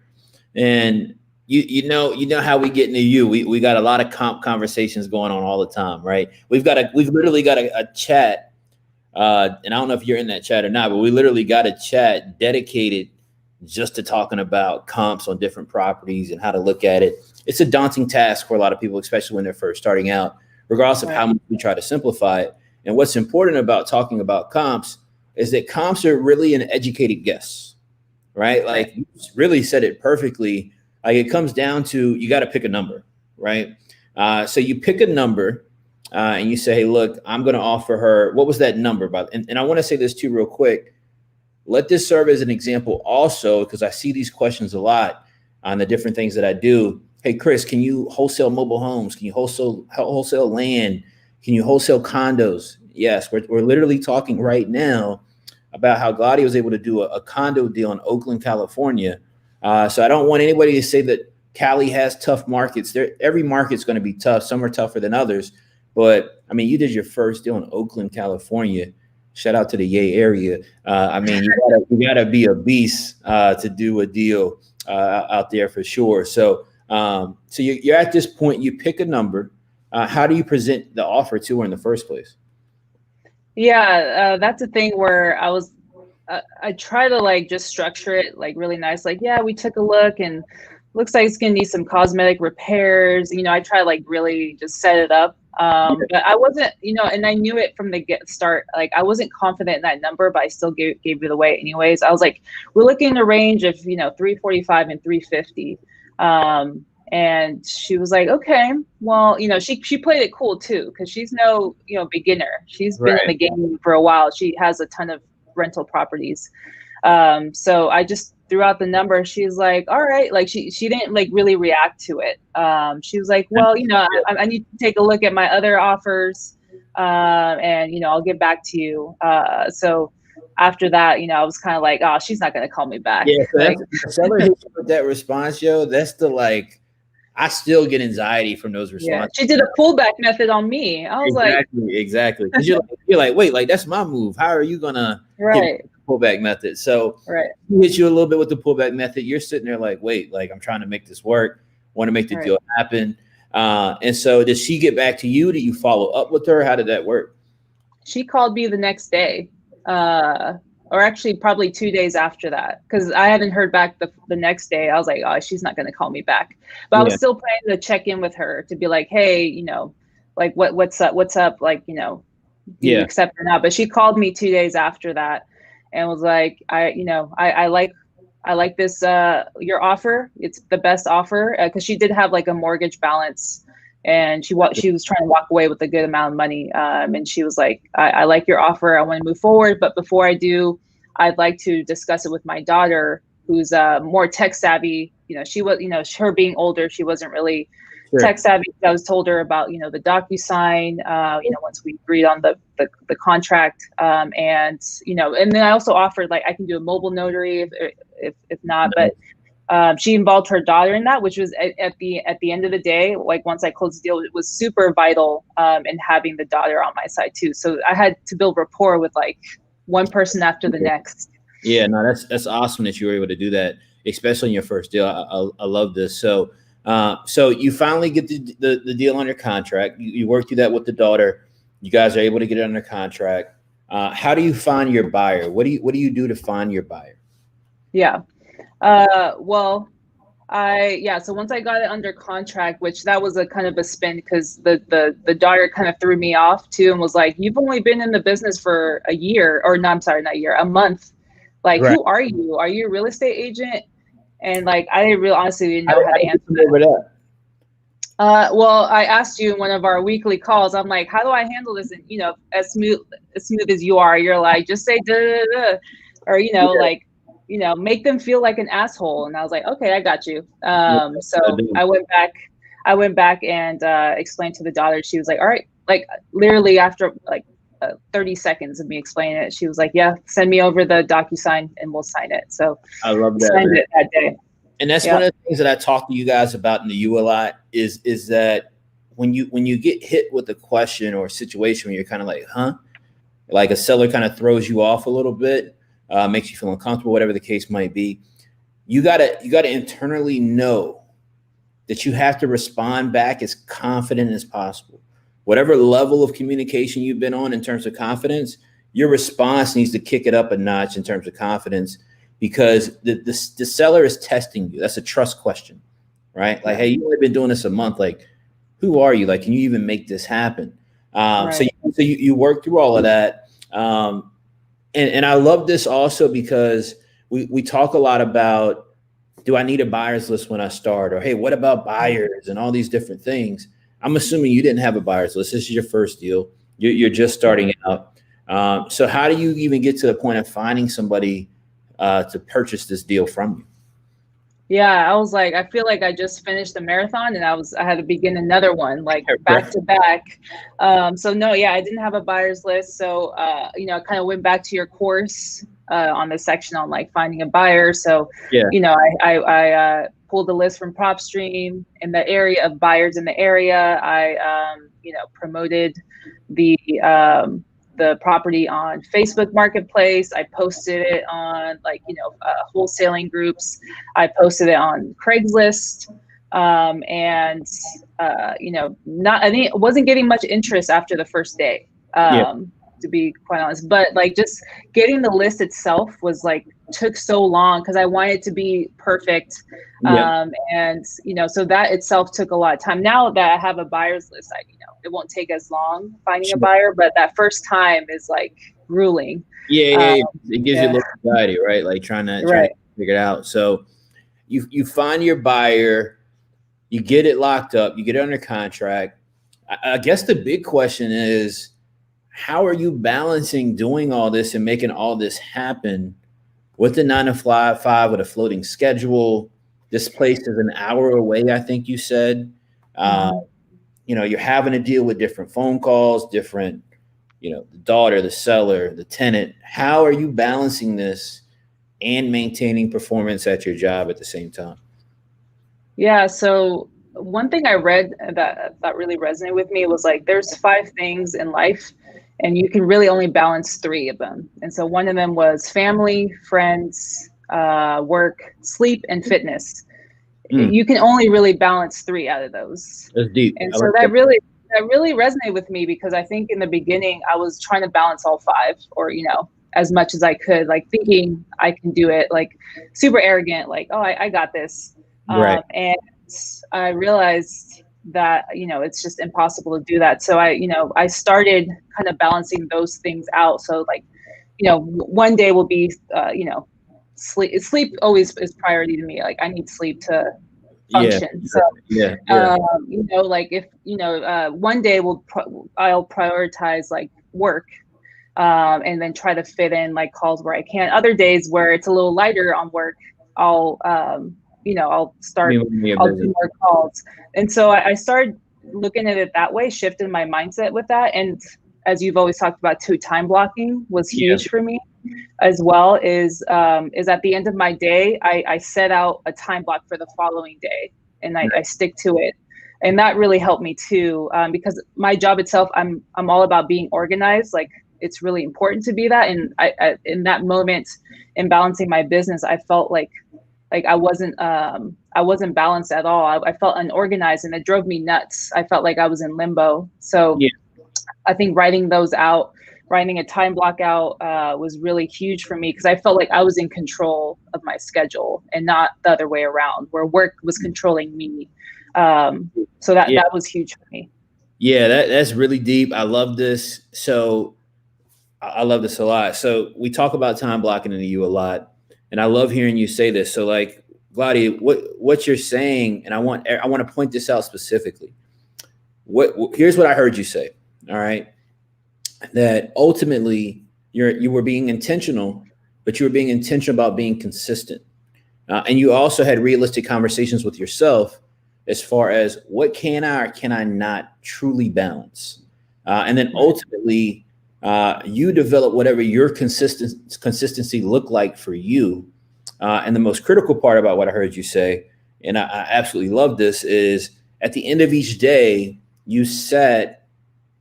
and you know how we get into you. We got a lot of comp conversations going on all the time, right? We've literally got a chat, and I don't know if you're in that chat or not, but we literally got a chat dedicated just to talking about comps on different properties and how to look at it. It's a daunting task for a lot of people, especially when they're first starting out, regardless of how much we try to simplify it. And what's important about talking about comps is that comps are really an educated guess, right? Like you really said it perfectly. Like it comes down to, you got to pick a number, right? So you pick a number and you say, hey, look, I'm going to offer her, what was that number about? And I want to say this too real quick. Let this serve as an example also, because I see these questions a lot on the different things that I do. Hey, Chris, can you wholesale mobile homes? Can you wholesale land? Can you wholesale condos? Yes, we're literally talking right now about how Gladia was able to do a condo deal in Oakland, California. So I don't want anybody to say that Cali has tough markets. Every market's going to be tough. Some are tougher than others. But, I mean, you did your first deal in Oakland, California. Shout out to the Yay area. I mean, you gotta be a beast to do a deal out there for sure. So, so you're at this point. You pick a number. How do you present the offer to her in the first place? Yeah, that's a thing where I try to like just structure it like really nice. Like, yeah, we took a look and looks like it's gonna need some cosmetic repairs. You know, I try to like really just set it up. But I wasn't, you know, and I knew it from the start. Like I wasn't confident in that number, but I still gave it away anyways. I was like, we're looking in a range of, you know, 345 and 350. And she was like, okay, well, you know, she played it cool too, because she's no, you know, beginner. She's been in the game for a while. She has a ton of rental properties. So I just threw out the number. She's like, all right. Like she didn't like really react to it. She was like, well, you know, I need to take a look at my other offers. And, you know, I'll get back to you. So after that, you know, I was kind of like, oh, she's not going to call me back. Yeah. So like, the seller hits you with that response, yo, that's the like, I still get anxiety from those responses. She did a pullback method on me. I was exactly. Because you're like, wait, like that's my move. How are you gonna hit the pullback method? So he hits you a little bit with the pullback method. You're sitting there like, wait, like I'm trying to make this work. Want to make the deal happen. And so did she get back to you? Did you follow up with her? How did that work? She called me the next day. Or actually probably 2 days after that, because I hadn't heard back the next day. I was like, oh, she's not going to call me back. But I was still planning to check in with her to be like, hey, you know, like what's up? Like, you know, do you accept or not? But she called me 2 days after that and was like, I like this, your offer. It's the best offer. Because she did have like a mortgage balance. And she was trying to walk away with a good amount of money. And she was like, I like your offer. I want to move forward. But before I do, I'd like to discuss it with my daughter, who's more tech savvy. You know, she was, you know, her being older, she wasn't really tech savvy. I was told her about, you know, the DocuSign, you know, once we agreed on the contract. And, you know, and then I also offered like I can do a mobile notary if not, but she involved her daughter in that, which was at the end of the day, like once I closed the deal, it was super vital in having the daughter on my side too. So I had to build rapport with like one person after the next. Yeah, no, that's awesome that you were able to do that, especially in your first deal. I love this. So you finally get the deal under contract. You work through that with the daughter. You guys are able to get it under contract. How do you find your buyer? What do you do to find your buyer? Yeah. So once I got it under contract, which that was a kind of a spin because the daughter kind of threw me off too and was like, you've only been in the business for a year, or no, I'm sorry, not a year, a month. Like, who are you? Are you a real estate agent? And like, I honestly didn't know how to answer that. Well, I asked you in one of our weekly calls, I'm like, how do I handle this? And, you know, as smooth as you are, you're like, just say, da, da, da, or, you know, like, you know, make them feel like an asshole. And I was like, okay, I got you. So I went back and explained to the daughter. She was like, all right, like literally after like 30 seconds of me explaining it, she was like, yeah, send me over the DocuSign and we'll sign it. So I love that. Signed it that day. And that's one of the things that I talk to you guys about in the U a lot is that when you get hit with a question or a situation where you're kind of like, huh, like a seller kind of throws you off a little bit, makes you feel uncomfortable, whatever the case might be, you gotta internally know that you have to respond back as confident as possible. Whatever level of communication you've been on in terms of confidence, your response needs to kick it up a notch in terms of confidence, because the seller is testing you. That's a trust question, right? Like, hey, you've only been doing this a month. Like, who are you? Like, can you even make this happen? So you work through all of that. And I love this also because we talk a lot about, do I need a buyer's list when I start? Or, hey, what about buyers and all these different things? I'm assuming you didn't have a buyer's list. This is your first deal. You're just starting out. So how do you even get to the point of finding somebody to purchase this deal from you? Yeah, I was like, I feel like I just finished a marathon and I had to begin another one, like back to back. So no, yeah, I didn't have a buyer's list. So, you know, I kind of went back to your course on the section on like finding a buyer. So, you know, I pulled a list from PropStream in the area of buyers in the area. I, you know, promoted the property on Facebook Marketplace. I posted it on like, you know, wholesaling groups. I posted it on Craigslist. And, you know, I wasn't getting much interest after the first day, to be quite honest, but like just getting the list itself was like, took so long because I wanted it to be perfect. And, you know, so that itself took a lot of time. Now that I have a buyer's list, you know, it won't take as long finding a buyer, but that first time is like grueling. It gives you a little anxiety, right? Like trying to figure it out. So you find your buyer, you get it locked up, you get it under contract. I guess the big question is, how are you balancing doing all this and making all this happen with the 9 to 5 with a floating schedule? This place is an hour away, I think you said. You know, you're having to deal with different phone calls, different, you know, the daughter, the seller, the tenant. How are you balancing this and maintaining performance at your job at the same time? Yeah, so one thing I read that really resonated with me was like, there's 5 things in life and you can really only balance 3 of them. And so one of them was family, friends, work, sleep, and fitness. You can only really balance 3 out of those. That's deep. And so that really resonated with me, because I think in the beginning I was trying to balance all 5, or, as much as I could, like thinking I can do it, like super arrogant, like, oh, I got this. Right. And I realized that, it's just impossible to do that. So I started kind of balancing those things out. So like, one day will be, sleep always is priority to me. Like I need sleep to function. Yeah. So, like if, one day I'll prioritize like work, and then try to fit in like calls where I can. Other days where it's a little lighter on work, I'll do more calls. And so I started looking at it that way, shifted my mindset with that. And as you've always talked about too, time blocking was huge for me as well. Is at the end of my day, I set out a time block for the following day, and I stick to it. And that really helped me too, because my job itself, I'm all about being organized. Like it's really important to be that. And I in that moment, in balancing my business, I felt like I wasn't balanced at all. I felt unorganized, and it drove me nuts. I felt like I was in limbo. So I think writing a time block out was really huge for me, because I felt like I was in control of my schedule and not the other way around, where work was controlling me. So that was huge for me. Yeah, that's really deep. I love this. So I love this a lot. So we talk about time blocking in the U a lot, and I love hearing you say this. So like, Gladia, what you're saying, and I want to point this out specifically. Here's what I heard you say. All right. That ultimately you were being intentional, but you were being intentional about being consistent. And you also had realistic conversations with yourself as far as what can I or can I not truly balance. And then ultimately you develop whatever your consistency looked like for you. And the most critical part about what I heard you say, and I absolutely love this, is at the end of each day, you sat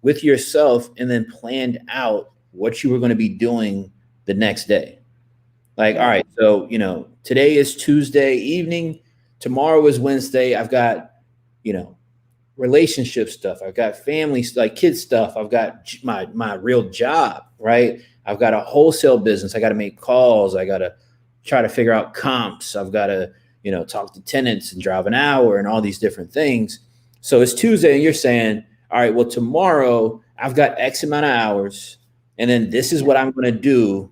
with yourself and then planned out what you were going to be doing the next day. Like, all right, so, today is Tuesday evening. Tomorrow is Wednesday. I've got, relationship stuff. I've got family, like kids stuff. I've got my real job, right? I've got a wholesale business. I got to make calls. I got to try to figure out comps. I've got to, talk to tenants and drive an hour and all these different things. So it's Tuesday and you're saying, all right, well, tomorrow I've got X amount of hours, and then this is what I'm going to do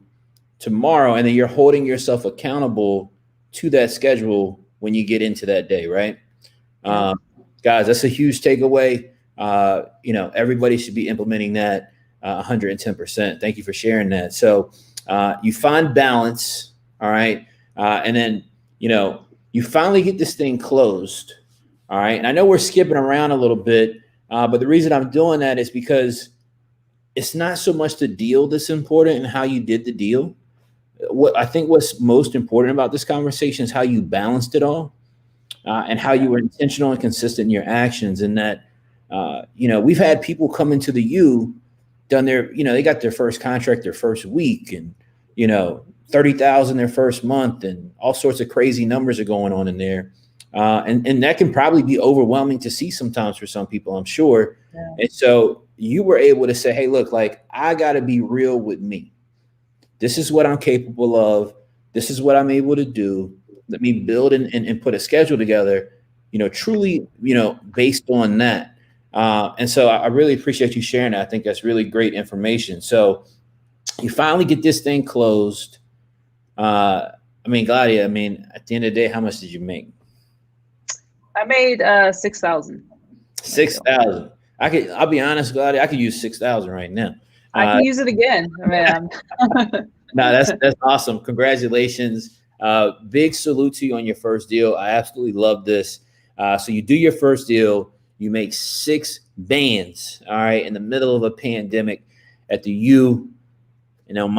tomorrow. And then you're holding yourself accountable to that schedule when you get into that day, right? Guys, that's a huge takeaway. Everybody should be implementing that 110%. Thank you for sharing that. So you find balance, all right? And then, you finally get this thing closed, all right? And I know we're skipping around a little bit, but the reason I'm doing that is because it's not so much the deal that's important and how you did the deal. What's most important about this conversation is how you balanced it all, and how you were intentional and consistent in your actions. And that, we've had people come into the U, done their, they got their first contract their first week, and, 30,000 their first month, and all sorts of crazy numbers are going on in there. And that can probably be overwhelming to see sometimes for some people, I'm sure. Yeah. And so you were able to say, hey, look, like, I got to be real with me. This is what I'm capable of. This is what I'm able to do. Let me build and put a schedule together, truly, based on that. And so I really appreciate you sharing that. I think that's really great information. So you finally get this thing closed. Gladia, at the end of the day, how much did you make? I made 6,000. 6,000. I'll be honest, Gladia, I could use 6,000 right now. I can use it again. No, that's awesome. Congratulations. Big salute to you on your first deal. I absolutely love this. So you do your first deal, you make 6 bands, all right, in the middle of a pandemic at the U. And on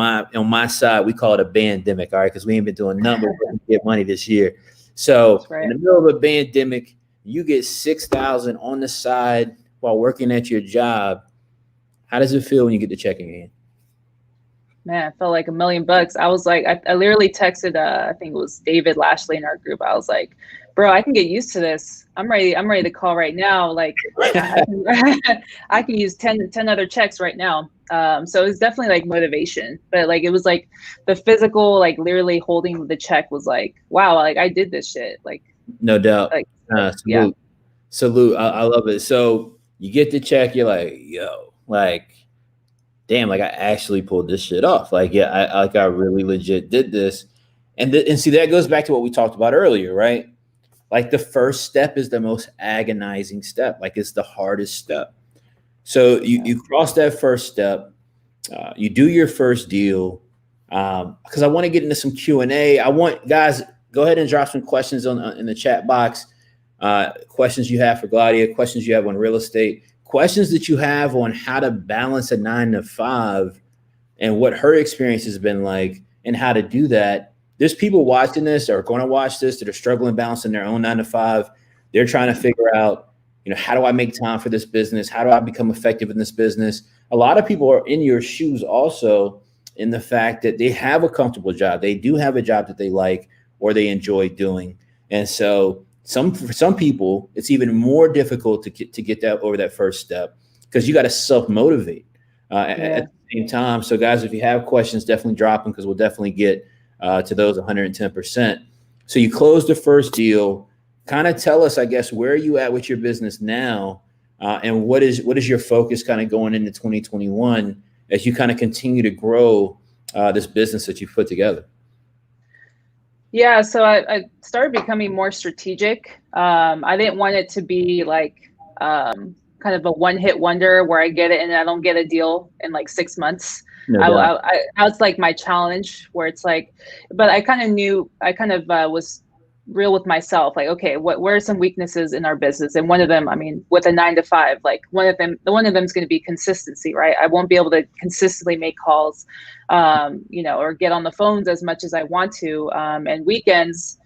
my side, we call it a bandemic, all right, because we ain't been doing nothing but get money this year. So in the middle of a pandemic, you get 6,000 on the side while working at your job. How does it feel when you get the check in your hand? Man, I felt like $1 million. I was like, I literally texted, I think it was David Lashley in our group. I was like, bro, I can get used to this. I'm ready to call right now. Like I can use 10 other checks right now. So it's definitely like motivation, but like, it was like the physical, like literally holding the check was like, wow, like I did this shit. Like, no doubt. Like, Salute. Salute. I love it. So you get the check, you're like, yo, like, damn, like I actually pulled this shit off. Like, yeah, I really legit did this. And see, that goes back to what we talked about earlier, right? Like the first step is the most agonizing step. Like it's the hardest step. So you cross that first step, you do your first deal. Because I want to get into some Q&A. I want guys, go ahead and drop some questions in the chat box. Questions you have for Gladia, questions you have on real estate, questions that you have on how to balance a 9 to 5 and what her experience has been like and how to do that. There's people watching this or going to watch this that are struggling balancing their own 9 to 5. They're trying to figure out, how do I make time for this business? How do I become effective in this business? A lot of people are in your shoes also in the fact that they have a comfortable job. They do have a job that they like or they enjoy doing. And so for some people, it's even more difficult to get that over that first step because you got to self-motivate at the same time. So guys, if you have questions, definitely drop them because we'll definitely get to those 110%. So you close the first deal. Kind of tell us, I guess, where are you at with your business now? And what is your focus kind of going into 2021 as you kind of continue to grow this business that you've put together? Yeah, so I started becoming more strategic. I didn't want it to be like kind of a one-hit wonder where I get it and I don't get a deal in like 6 months. No That's like my challenge where it's like, but I kind of was real with myself. Like, okay, where are some weaknesses in our business? And one of them, I mean, with a 9 to 5, like one of them is going to be consistency, right? I won't be able to consistently make calls, or get on the phones as much as I want to. And weekends,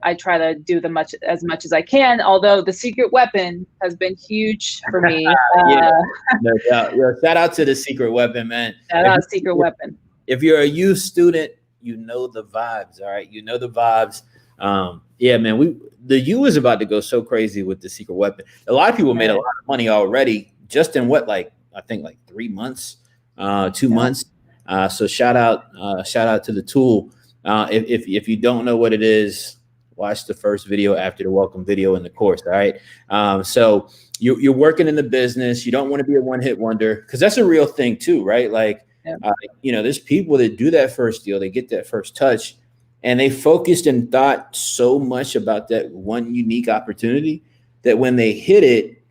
I try to do as much as I can. Although the secret weapon has been huge for me. No doubt. Yeah, shout out to the secret weapon, man. Shout out secret weapon. If you're a youth student, you know the vibes. All right, you know the vibes. Yeah, man. The U is about to go so crazy with the secret weapon. A lot of people made a lot of money already, just in I think 3 months, 2 months. So shout out to the tool. If you don't know what it is, watch the first video after the welcome video in the course. All right. So you're working in the business. You don't want to be a one-hit wonder because that's a real thing too, right? Like, there's people that do that first deal, they get that first touch, and they focused and thought so much about that one unique opportunity that when they hit it,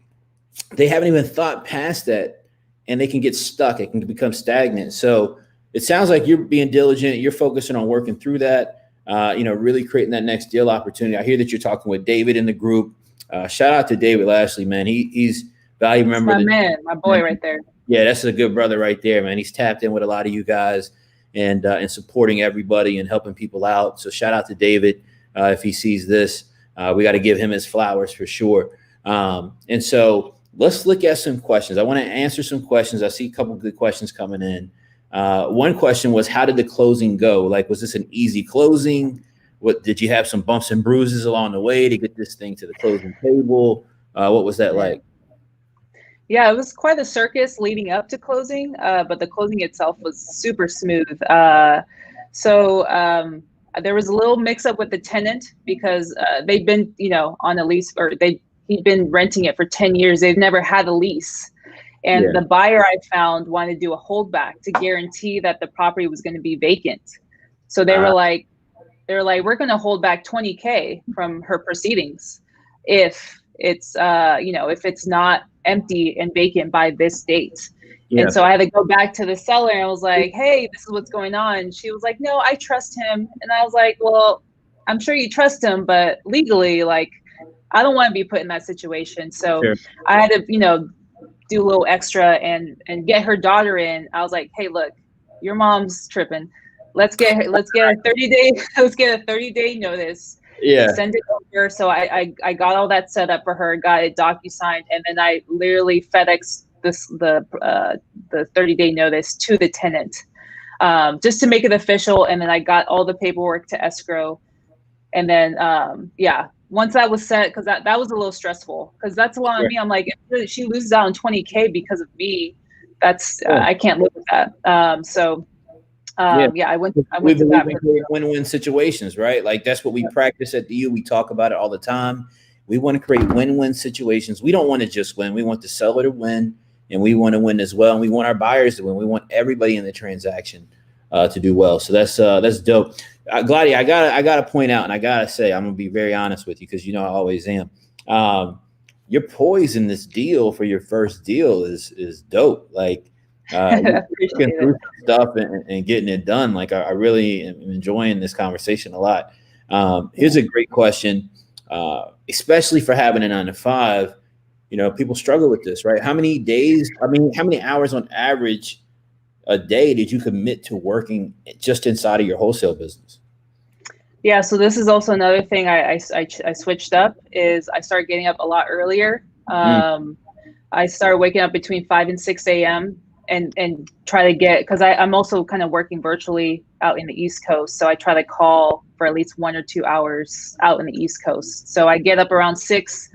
they haven't even thought past that, and they can get stuck. It can become stagnant. So it sounds like you're being diligent. You're focusing on working through that, really creating that next deal opportunity. I hear that you're talking with David in the group. Shout out to David Lashley, man. He's valuable member. My man, my boy right there. Yeah, that's a good brother right there, man. He's tapped in with a lot of you guys and supporting everybody and helping people out. So shout out to David if he sees this. We got to give him his flowers for sure. And so let's look at some questions. I want to answer some questions. I see a couple of good questions coming in. One question was, how did the closing go? Like, was this an easy closing? What did you have some bumps and bruises along the way to get this thing to the closing table? What was that like? Yeah, it was quite a circus leading up to closing, but the closing itself was super smooth. So there was a little mix up with the tenant because they'd been, on a lease, or he'd been renting it for 10 years. They've never had a lease. And the buyer I found wanted to do a holdback to guarantee that the property was going to be vacant. So they were like, we're going to hold back $20K from her proceedings if it's, if it's not empty and vacant by this date. And so I had to go back to the seller and I was like, hey, this is what's going on. And she was like, no, I trust him. And I was like, well, I'm sure you trust him, but legally, like, I don't want to be put in that situation. So I had to, do a little extra and get her daughter in. I was like, hey, look, your mom's tripping. Let's get a 30-day notice. Yeah. send it over. So I got all that set up for her, got it DocuSigned, and then I literally FedExed the 30-day notice to the tenant, just to make it official. And then I got all the paperwork to escrow. And then, once that was set, because that was a little stressful, because that's a lot on me. I'm like, if she loses out on 20K because of me, that's I can't live with that. I went to that. Win-win situations, right? Like that's what we practice at the U. We talk about it all the time. We want to create win-win situations. We don't want to just win. We want the seller to win, and we want to win as well. And we want our buyers to win. We want everybody in the transaction to do well. So that's dope. Gladia, I gotta point out, and I gotta say, I'm gonna be very honest with you because you know I always am. Your poise in this deal for your first deal is dope. Like working through stuff and getting it done. Like I really am enjoying this conversation a lot. Here's a great question, especially for having a 9 to 5. You know, people struggle with this, right? How many hours on average a day did you commit to working just inside of your wholesale business? Yeah, so this is also another thing I switched up is I started getting up a lot earlier. I started waking up between 5 and 6 a.m. and try to get, because I'm also kind of working virtually out in the East Coast. So I try to call for at least 1 or 2 hours out in the East Coast. So I get up around 6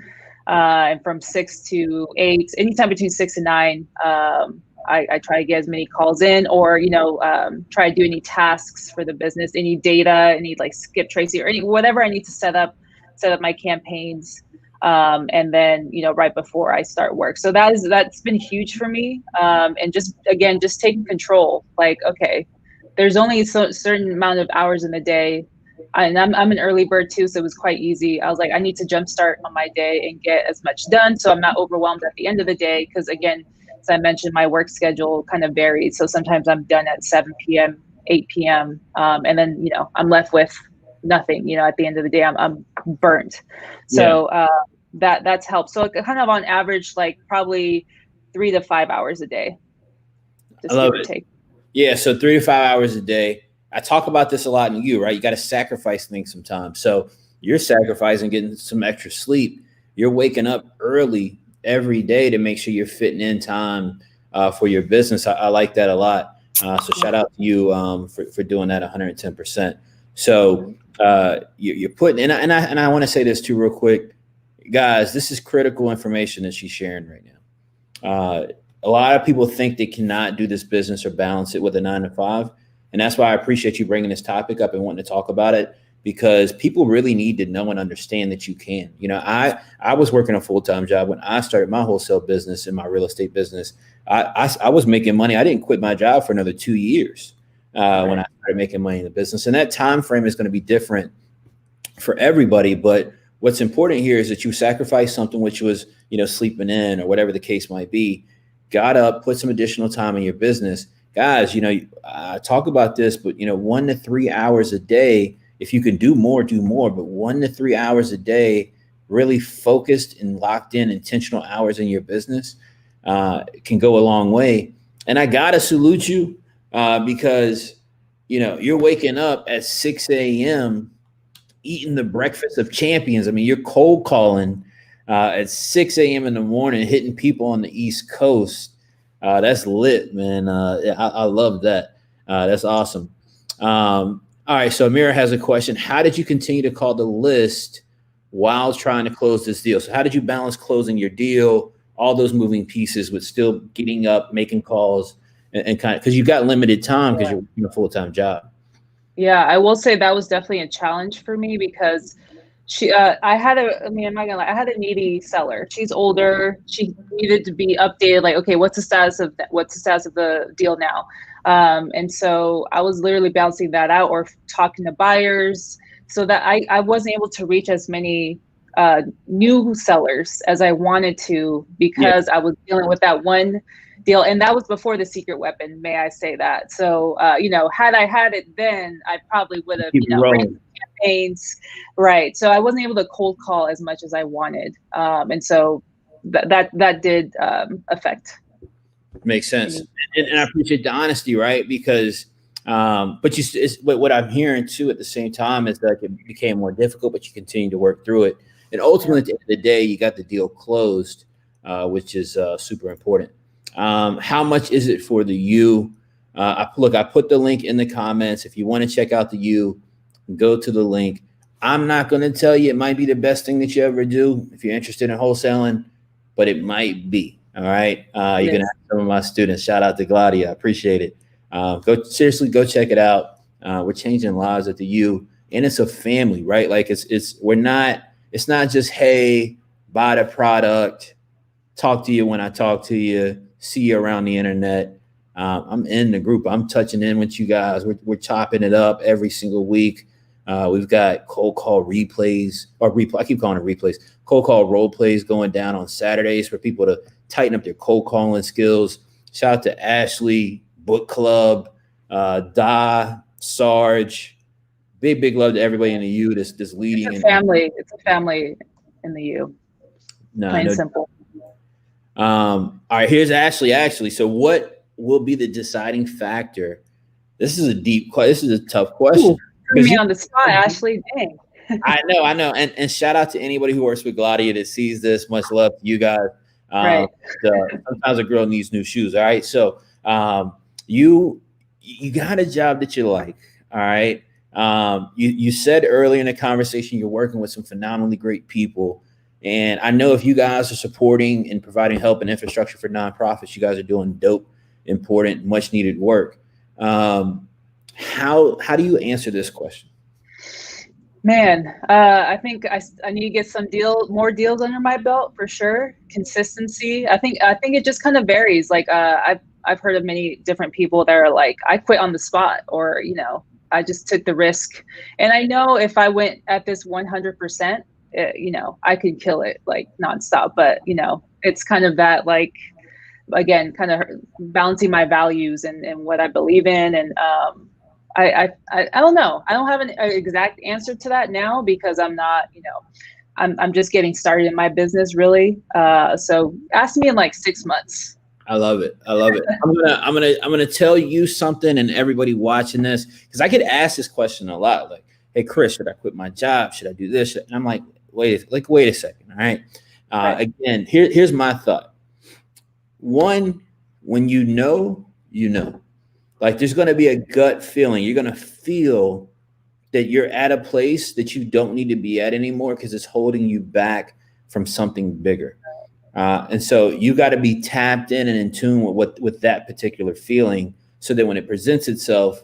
and from 6 to 8, anytime between 6 and 9, I try to get as many calls in, or, try to do any tasks for the business, any data, any like skip tracing or whatever I need to set up my campaigns. And then, right before I start work. So that's been huge for me. And just taking control, like, okay, there's only a certain amount of hours in the day. And I'm an early bird too, so it was quite easy. I was like, I need to jumpstart on my day and get as much done, so I'm not overwhelmed at the end of the day. Because again, as I mentioned, my work schedule kind of varies. So sometimes I'm done at 7 p.m., 8 p.m., and then I'm left with nothing. At the end of the day, I'm burnt. So that's helped. So kind of on average, like probably 3 to 5 hours a day. I love it. Yeah, so 3 to 5 hours a day. I talk about this a lot in you, right? You got to sacrifice things sometimes. So you're sacrificing getting some extra sleep. You're waking up early every day to make sure you're fitting in time for your business. I like that a lot. So shout out to you for doing that 110%. So you're putting, and I want to say this too real quick, guys, this is critical information that she's sharing right now. A lot of people think they cannot do this business or balance it with a 9 to 5. And that's why I appreciate you bringing this topic up and wanting to talk about it, because people really need to know and understand that you can. I was working a full-time job when I started my wholesale business and my real estate business. I was making money. I didn't quit my job for another 2 years when I started making money in the business. And that time frame is going to be different for everybody. But what's important here is that you sacrifice something, which was, sleeping in or whatever the case might be, got up, put some additional time in your business. Guys, I talk about this, but 1 to 3 hours a day. If you can do more, but 1 to 3 hours a day, really focused and locked in intentional hours in your business can go a long way. And I got to salute you because, you're waking up at 6 a.m., eating the breakfast of champions. I mean, you're cold calling at 6 a.m. in the morning, hitting people on the East Coast. That's lit, man. I love that. That's awesome. All right. So Amira has a question. How did you continue to call the list while trying to close this deal? So how did you balance closing your deal, all those moving pieces, with still getting up, making calls, and kind of, because you got limited time because you're working a full-time job? Yeah, I will say that was definitely a challenge for me because I'm not gonna lie, I had a needy seller. She's older. She needed to be updated. Like, okay, what's the status of the deal now? And so I was literally balancing that out or talking to buyers so that I wasn't able to reach as many new sellers as I wanted to because I was dealing with that one deal. And that was before the secret weapon, may I say that. So, had I had it then, I probably would have, ran campaigns. Right. So I wasn't able to cold call as much as I wanted. And so that did affect. Makes sense. And I appreciate the honesty, right? Because But what I'm hearing too at the same time is that it became more difficult, but you continue to work through it. And ultimately, at the end of the day, you got the deal closed, which is super important. How much is it for the U? I put the link in the comments. If you want to check out the U, go to the link. I'm not going to tell you it might be the best thing that you ever do if you're interested in wholesaling, but it might be. All right. You can ask some of my students. Shout out to Gladia. I appreciate it. Go check it out. We're changing lives at the U, and it's a family, right? Like it's not just, hey, buy the product, talk to you when I talk to you, see you around the internet. I'm in the group. I'm touching in with you guys. We're chopping it up every single week. We've got cold call replays I keep calling it replays. Cold call role plays going down on Saturdays for people to tighten up their cold calling skills. Shout out to Ashley, Book Club, Da, Sarge. Big love to everybody in the U that's leading. It's a family in the U. Plain simple. All right, here's Ashley. Actually, so what will be the deciding factor? This is a tough question. Ooh, put me on the spot, Ashley. Dang. I know. And shout out to anybody who works with Gladia that sees this. Much love to you guys. Right. Sometimes a girl needs new shoes. All right. So you got a job that you like. All right. You said earlier in the conversation you're working with some phenomenally great people. And I know if you guys are supporting and providing help and infrastructure for nonprofits, you guys are doing dope, important, much needed work. How do you answer this question? Man, I think I need to get more deals under my belt for sure. Consistency. I think it just kind of varies. Like I've heard of many different people that are like, I quit on the spot, or I just took the risk. And I know if I went at this 100%, I could kill it like nonstop. But it's kind of that, like, again, kind of balancing my values and what I believe in. And I don't know. I don't have an exact answer to that now, because I'm not, I'm just getting started in my business, really. So ask me in like 6 months. I love it. I'm gonna tell you something, and everybody watching this, because I get asked this question a lot. Like, hey, Chris, should I quit my job? Should I do this? And I'm like, wait a second. All right. Again, here's my thought. One, when you know. Like, there's going to be a gut feeling. You're going to feel that you're at a place that you don't need to be at anymore because it's holding you back from something bigger. And so you got to be tapped in and in tune with that particular feeling, so that when it presents itself,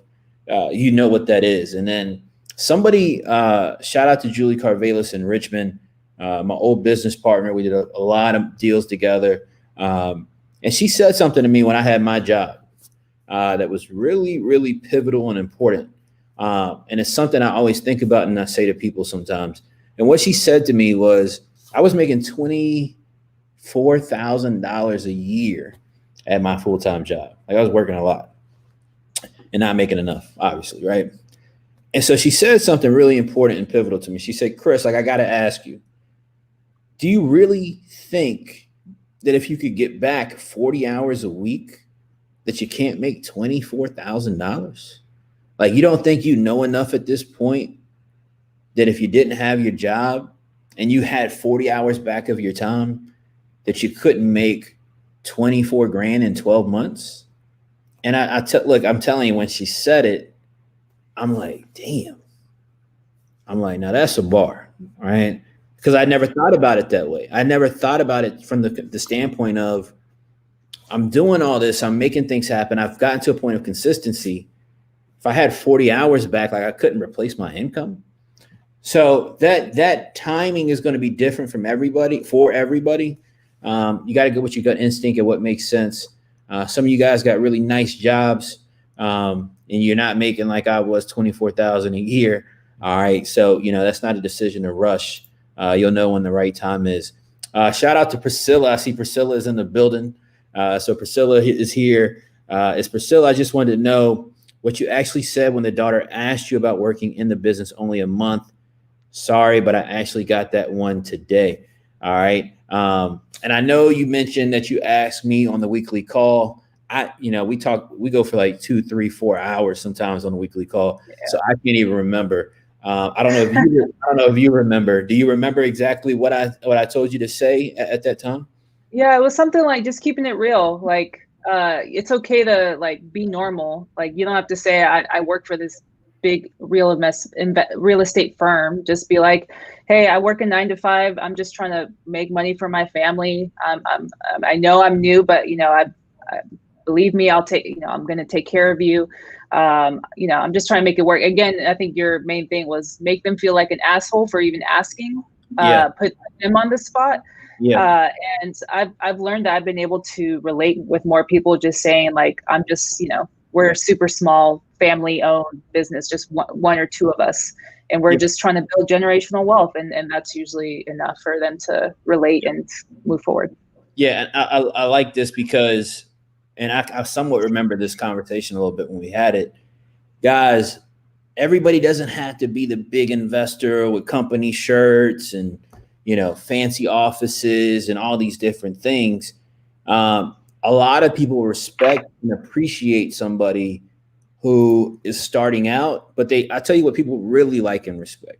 you know what that is. And then somebody, shout out to Julie Carvelis in Richmond, my old business partner. We did a lot of deals together. And she said something to me when I had my job that was really, really pivotal and important. And it's something I always think about and I say to people sometimes. And what she said to me was, I was making $24,000 a year at my full-time job. Like, I was working a lot and not making enough, obviously, right? And so she said something really important and pivotal to me. She said, Chris, like, I got to ask you, do you really think that if you could get back 40 hours a week, that you can't make $24,000? Like, you don't think you know enough at this point that if you didn't have your job and you had 40 hours back of your time, that you couldn't make 24 grand in 12 months? And look, I'm telling you, when she said it, I'm like, damn. I'm like, now that's a bar, right? Because I never thought about it that way. I never thought about it from the standpoint of, I'm doing all this, I'm making things happen. I've gotten to a point of consistency. If I had 40 hours back, like, I couldn't replace my income. So that timing is going to be different for everybody. You got to go with your gut instinct and what makes sense. Some of you guys got really nice jobs, and you're not making, like I was, $24,000 a year. All right. So, that's not a decision to rush. You'll know when the right time is. Shout out to Priscilla. I see Priscilla is in the building. So Priscilla is here. It's Priscilla. I just wanted to know what you actually said when the daughter asked you about working in the business only a month. Sorry, but I actually got that one today. All right. And I know you mentioned that you asked me on the weekly call. we go for like 2, 3, 4 hours sometimes on a weekly call. Yeah. So I can't even remember. I don't know if you remember. Do you remember exactly what I told you to say at that time? Yeah, it was something like just keeping it real. Like, it's okay to like be normal. Like, you don't have to say I work for this big real estate firm. Just be like, hey, I work a 9 to 5. I'm just trying to make money for my family. I know I'm new, but I believe me, I'm going to take care of you. I'm just trying to make it work. Again, I think your main thing was make them feel like an asshole for even asking. Put them on the spot. Yeah. And I've learned that I've been able to relate with more people just saying like, I'm just, we're a super small family owned business, just one or two of us. And we're just trying to build generational wealth. And that's usually enough for them to relate and move forward. Yeah. And I like this because, and I somewhat remember this conversation a little bit when we had it. Guys, everybody doesn't have to be the big investor with company shirts and, fancy offices and all these different things. A lot of people respect and appreciate somebody who is starting out, but I tell you what people really like and respect.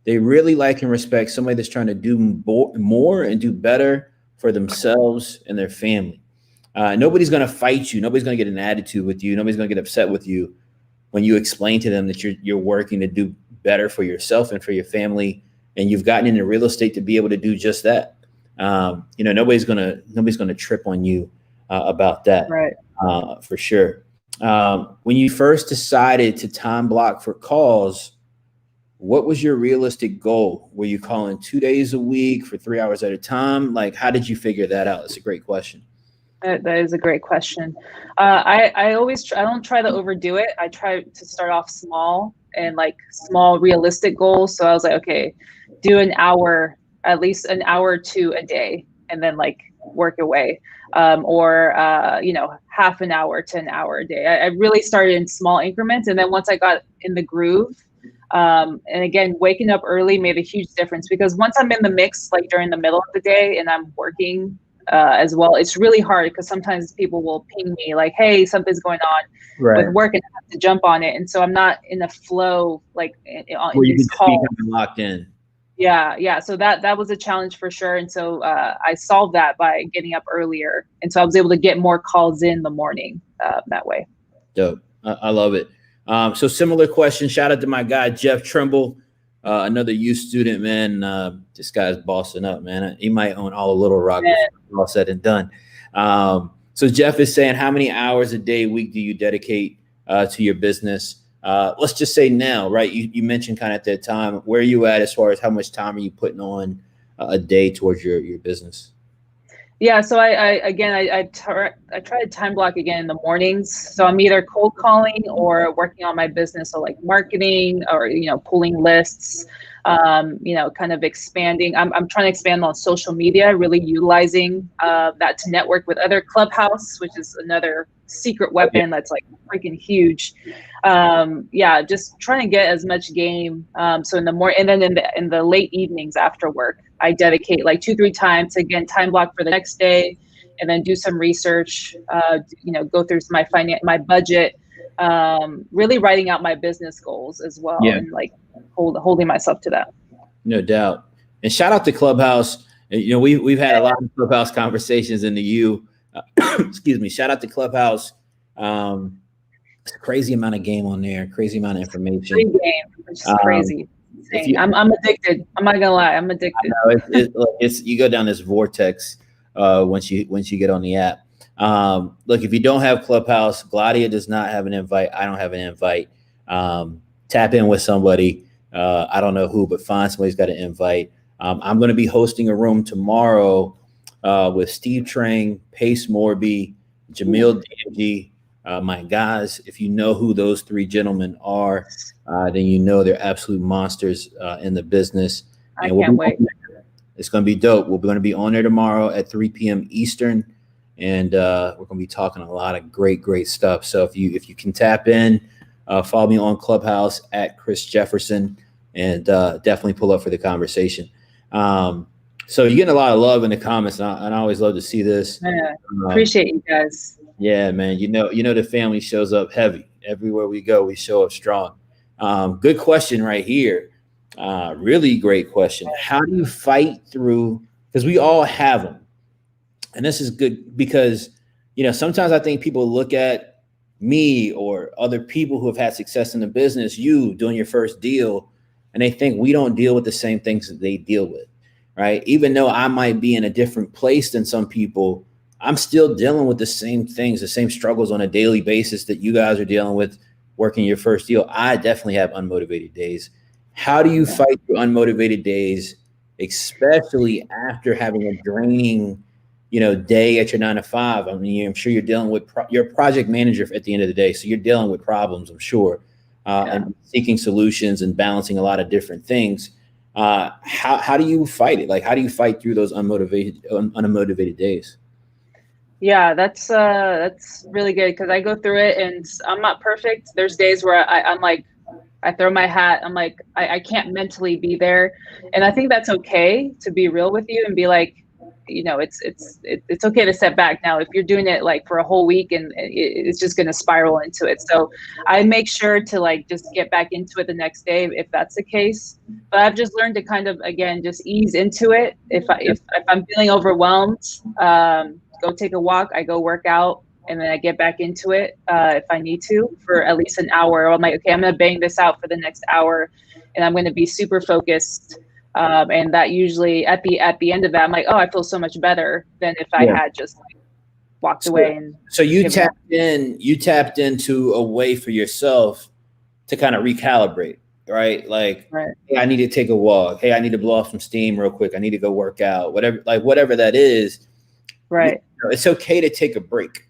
They really like and respect somebody that's trying to do more and do better for themselves and their family. Nobody's going to fight you. Nobody's going to get an attitude with you. Nobody's going to get upset with you when you explain to them that you're working to do better for yourself and for your family. And you've gotten into real estate to be able to do just that. Nobody's gonna trip on you about that, right? For sure. When you first decided to time block for calls, what was your realistic goal? Were you calling 2 days a week for 3 hours at a time? Like, how did you figure that out? That's a great question. That is a great question. I don't try to overdo it. I try to start off small and like small realistic goals. So I was like, okay, do at least an hour or two a day, and then like work away, or half an hour to an hour a day. I really started in small increments, and then once I got in the groove, and again, waking up early made a huge difference, because once I'm in the mix, like during the middle of the day and I'm working as well, it's really hard because sometimes people will ping me like, hey, something's going on with work, and I have to jump on it. And so I'm not in a flow, like in these calls. Locked in. Yeah. So that was a challenge for sure. And so I solved that by getting up earlier. And so I was able to get more calls in the morning that way. Dope. I love it. So similar question. Shout out to my guy, Jeff Trimble, another U student, man. This guy's bossing up, man. He might own all of Little Rock, all said and done. So Jeff is saying, how many hours a day, week do you dedicate to your business? Let's just say now, right? You mentioned kind of at that time, where are you at as far as how much time are you putting on a day towards your business? Yeah, so I try to time block again in the mornings. So I'm either cold calling or working on my business, so like marketing or pulling lists, kind of expanding. I'm trying to expand on social media, really utilizing that to network with other. Clubhouse, which is another secret weapon that's like freaking huge. Just trying to get as much game. So in the morning, and then in the late evenings after work, I dedicate like 2-3 times, again, time block for the next day, and then do some research, go through my budget, really writing out my business goals as well. Yeah. And like holding myself to that. No doubt. And shout out to Clubhouse. We've had a lot of Clubhouse conversations in the U. Excuse me. Shout out to Clubhouse. It's a crazy amount of game on there, crazy amount of information. Free game, which is crazy. I'm addicted. I'm not gonna lie, I'm addicted. It's you go down this vortex once you get on the app. Look, if you don't have Clubhouse, Gladia does not have an invite. I don't have an invite. Tap in with somebody. I don't know who, but find somebody's got an invite. I'm going to be hosting a room tomorrow with Steve Trang, Pace Morby, Jamil Danji. My guys, if you know who those three gentlemen are, then they're absolute monsters in the business. I can't wait. It's going to be dope. We're going to be on there tomorrow at 3 p.m. Eastern, and we're going to be talking a lot of great stuff. So if you can tap in, follow me on Clubhouse at Chris Jefferson, and definitely pull up for the conversation. So you're getting a lot of love in the comments, and I always love to see this. Appreciate you guys. Yeah, man. The family shows up heavy. Everywhere we go, we show up strong. Good question right here. Really great question. How do you fight through? Because we all have them, and this is good because sometimes I think people look at me or other people who have had success in the business, you doing your first deal, and they think we don't deal with the same things that they deal with, right? Even though I might be in a different place than some people, I'm still dealing with the same things, the same struggles on a daily basis that you guys are dealing with working your first deal. I definitely have unmotivated days. How do you fight through unmotivated days, especially after having a draining, day at your 9 to 5? I mean, I'm sure you're dealing with you're a project manager at the end of the day, so you're dealing with problems, I'm sure, and seeking solutions and balancing a lot of different things. How do you fight it? Like, how do you fight through those unmotivated days? Yeah, that's really good because I go through it and I'm not perfect. There's days where I'm like, I throw my hat. I'm like, I can't mentally be there, and I think that's okay to be real with you and be like, it's okay to step back. Now, if you're doing it like for a whole week and it's just going to spiral into it, so I make sure to like just get back into it the next day if that's the case. But I've just learned to kind of again just ease into it. If I'm feeling overwhelmed, go take a walk. I go work out. And then I get back into it if I need to for at least an hour. I'm like, okay, I'm going to bang this out for the next hour, and I'm going to be super focused. And that usually at the end of that, I'm like, oh, I feel so much better than if I had just like walked away. And so you tapped into a way for yourself to kind of recalibrate, right? Like, hey, I need to take a walk. Hey, I need to blow off some steam real quick. I need to go work out. Whatever that is. Right. It's okay to take a break.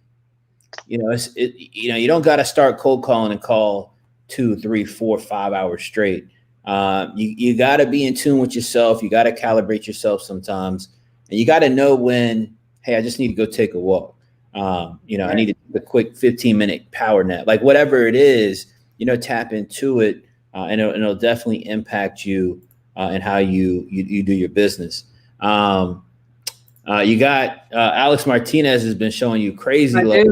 You don't got to start cold calling and call 2, 3, 4, 5 hours straight. You got to be in tune with yourself. You got to calibrate yourself sometimes, and you got to know when, hey, I just need to go take a walk. I need to take a quick 15-minute power nap, like whatever it is, tap into it, and it'll definitely impact you and how you do your business. You got Alex Martinez has been showing you crazy love.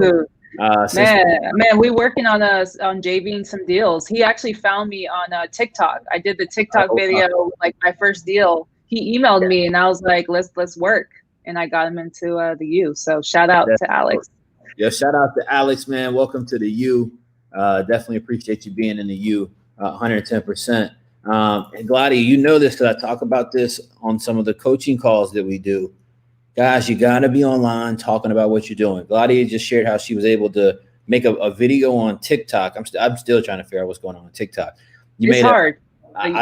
Man, we working on JVing some deals. He actually found me on TikTok. I did the TikTok video, like my first deal. He emailed me and I was like, let's work. And I got him into the U. So shout out to Alex. Yeah, shout out to Alex, man. Welcome to the U. Definitely appreciate you being in the U 110%. And Gladia, you know this because I talk about this on some of the coaching calls that we do. Guys, you got to be online talking about what you're doing. Gladia just shared how she was able to make a video on TikTok. I'm still trying to figure out what's going on TikTok. It's hard. You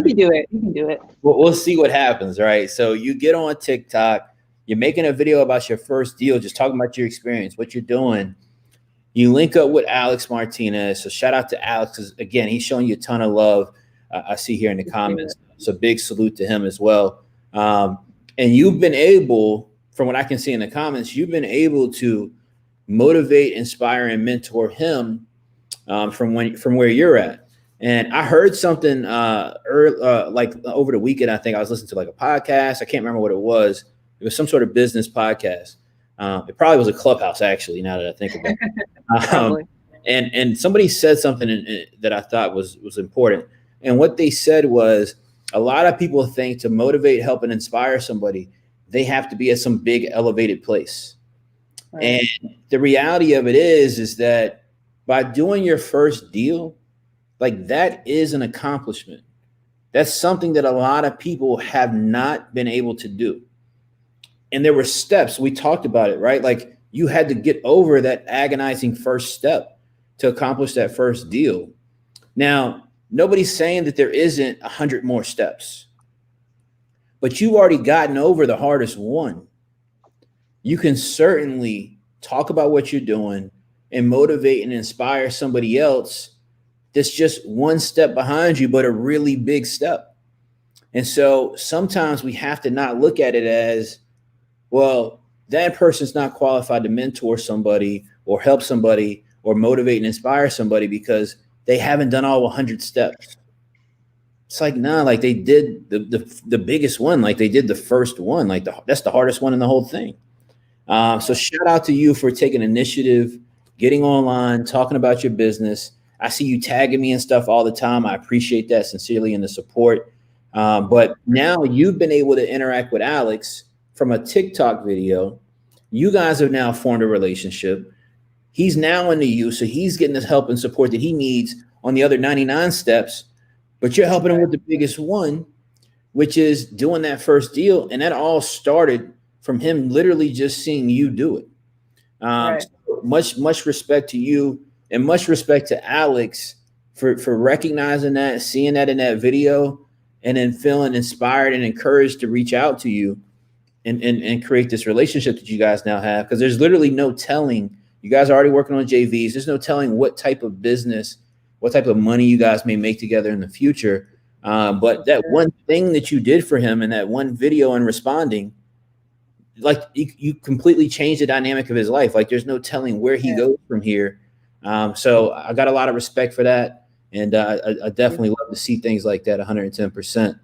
can do it. You can do it. We'll see what happens, right? So you get on TikTok. You're making a video about your first deal, just talking about your experience, what you're doing. You link up with Alex Martinez. So shout out to Alex because, again, he's showing you a ton of love. I see here in the comments. So big salute to him as well. And you've been able, from what I can see in the comments, you've been able to motivate, inspire, and mentor him from where you're at. And I heard something like over the weekend. I think I was listening to like a podcast. I can't remember what it was. It was some sort of business podcast. It probably was a Clubhouse, actually, now that I think about it. And somebody said something that I thought was important. And what they said was, a lot of people think to motivate, help, and inspire somebody, they have to be at some big elevated place. Right. And the reality of it is that by doing your first deal, like that is an accomplishment. That's something that a lot of people have not been able to do. And there were steps. We talked about it, right? Like you had to get over that agonizing first step to accomplish that first deal. Now, nobody's saying that there isn't 100 more steps, but you've already gotten over the hardest one. You can certainly talk about what you're doing and motivate and inspire somebody else that's just one step behind you, but a really big step. And so sometimes we have to not look at it as, well, that person's not qualified to mentor somebody or help somebody or motivate and inspire somebody because they haven't done all 100 steps. It's like, nah, like they did the biggest one, like they did the first one, like that's the hardest one in the whole thing. So shout out to you for taking initiative, getting online, talking about your business. I see you tagging me and stuff all the time. I appreciate that sincerely and the support. But now you've been able to interact with Alex from a TikTok video. You guys have now formed a relationship. He's now into you, so he's getting the help and support that he needs on the other 99 steps, but you're helping him with the biggest one, which is doing that first deal. And that all started from him literally just seeing you do it. So much respect to you, and much respect to Alex for recognizing that, seeing that in that video, and then feeling inspired and encouraged to reach out to you and create this relationship that you guys now have. Because there's literally no telling. You guys are already working on JVs. There's no telling what type of business, what type of money you guys may make together in the future. But that one thing that you did for him in that one video and responding, like you completely changed the dynamic of his life. Like there's no telling where he goes from here. So I got a lot of respect for that. And I definitely love to see things like that 110%.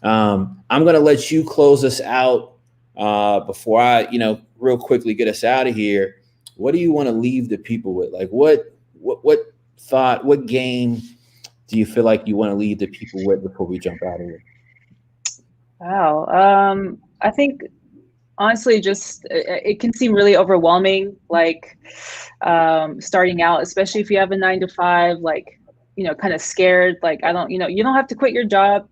I'm going to let you close us out before I, real quickly get us out of here. What do you want to leave the people with? Like what thought, what game do you feel like you want to leave the people with before we jump out of here? Wow. I think honestly, just it can seem really overwhelming, like starting out, especially if you have a 9-to-5, like, kind of scared, like, you don't have to quit your job.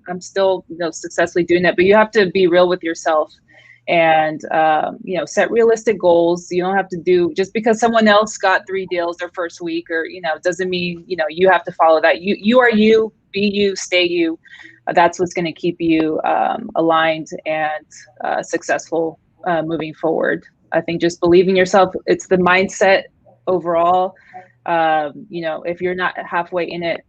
I'm still, successfully doing that, but you have to be real with yourself and, set realistic goals. You don't have to do just because someone else got 3 deals their first week, or, doesn't mean, you have to follow that. You are you, be you, stay you. That's what's going to keep you aligned and successful moving forward. I think just believe in yourself. It's the mindset overall. If you're not halfway in it,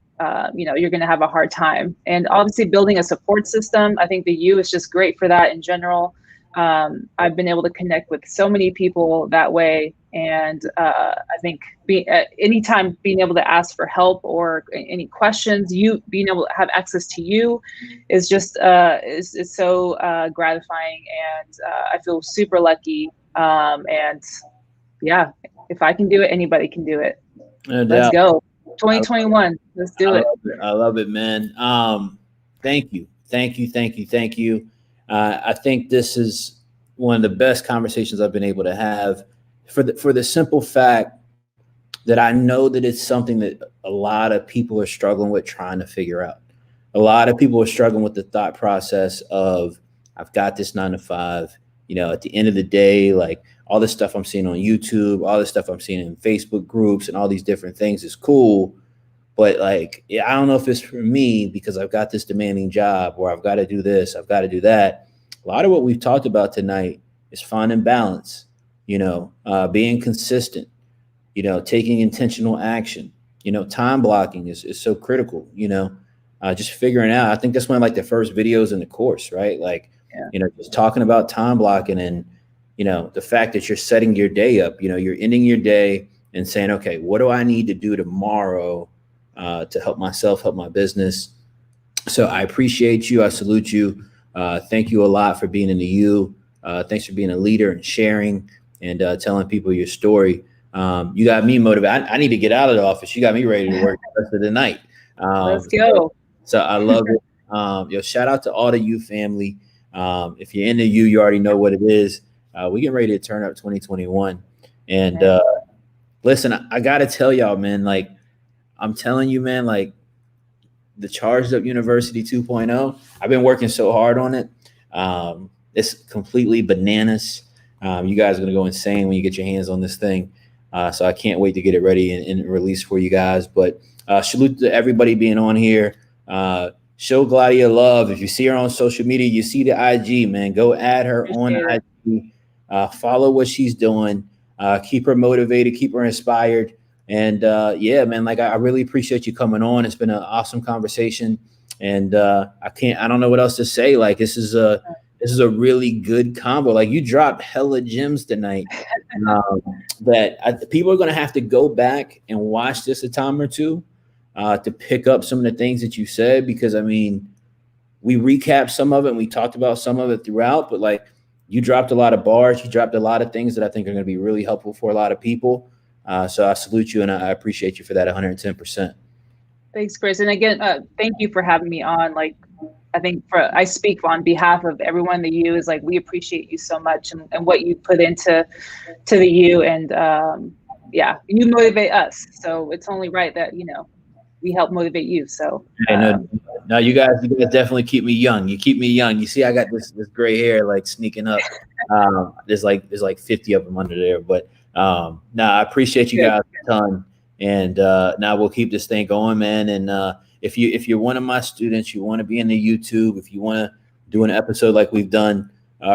you're going to have a hard time. And obviously building a support system, I think the U is just great for that in general. I've been able to connect with so many people that way. And I think anytime being able to ask for help or any questions, you being able to have access to you is just is so gratifying. And I feel super lucky. And yeah, if I can do it, anybody can do it. Let's go. 2021. Let's do it. I love it, man. Thank you. I think this is one of the best conversations I've been able to have for the simple fact that I know that it's something that a lot of people are struggling with trying to figure out. A lot of people are struggling with the thought process of, I've got this 9-to-5, at the end of the day, like all this stuff I'm seeing on YouTube, all this stuff I'm seeing in Facebook groups and all these different things is cool. But like, I don't know if it's for me because I've got this demanding job, or I've got to do this, I've got to do that. A lot of what we've talked about tonight is finding balance, being consistent, taking intentional action, time blocking is so critical, just figuring out. I think that's one of like the first videos in the course, right? Like, just talking about time blocking and, the fact that you're setting your day up, you're ending your day and saying, okay, what do I need to do tomorrow to help myself, help my business? So I appreciate you. I salute you. Thank you a lot for being in the U. Thanks for being a leader and sharing and telling people your story. You got me motivated. I need to get out of the office. You got me ready to work the rest of the night. Let's go. So I love it. Shout out to all the U family. If you're in the U, you already know what it is. We get ready to turn up 2021. And listen, I got to tell y'all, man, like I'm telling you, man, like the Charged Up University 2.0, I've been working so hard on it. It's completely bananas. You guys are going to go insane when you get your hands on this thing. So I can't wait to get it ready and release for you guys. But salute to everybody being on here. Show Gladia love. If you see her on social media, you see the IG, man, go add her on IG. Follow what she's doing. Keep her motivated, keep her inspired. And yeah, man, like I really appreciate you coming on. It's been an awesome conversation. And I don't know what else to say. Like this is a really good combo. Like you dropped hella gems tonight that people are going to have to go back and watch this a time or two to pick up some of the things that you said, because I mean, we recapped some of it and we talked about some of it throughout, but like you dropped a lot of bars. You dropped a lot of things that I think are going to be really helpful for a lot of people. So I salute you and I appreciate you for that 110%. Thanks, Chris. And again, thank you for having me on. Like, I think I speak on behalf of everyone. The U is like, we appreciate you so much and what you put into the U. And yeah, you motivate us. So it's only right that, you know, we help motivate you. So no, you guys definitely keep me young. You keep me young. You see, I got this gray hair like sneaking up. There's like 50 of them under there. But I appreciate you guys a ton. And now we'll keep this thing going, man. And if you're one of my students, you want to be in the YouTube, if you want to do an episode like we've done,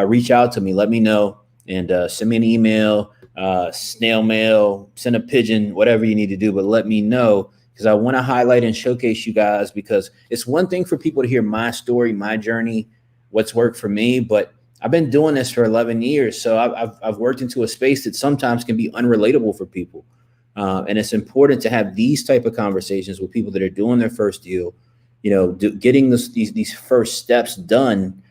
reach out to me. Let me know and send me an email, snail mail, send a pigeon, whatever you need to do. But let me know, because I want to highlight and showcase you guys, because it's one thing for people to hear my story, my journey, what's worked for me. But I've been doing this for 11 years. So I've worked into a space that sometimes can be unrelatable for people. And it's important to have these type of conversations with people that are doing their first deal, you know, getting these first steps done,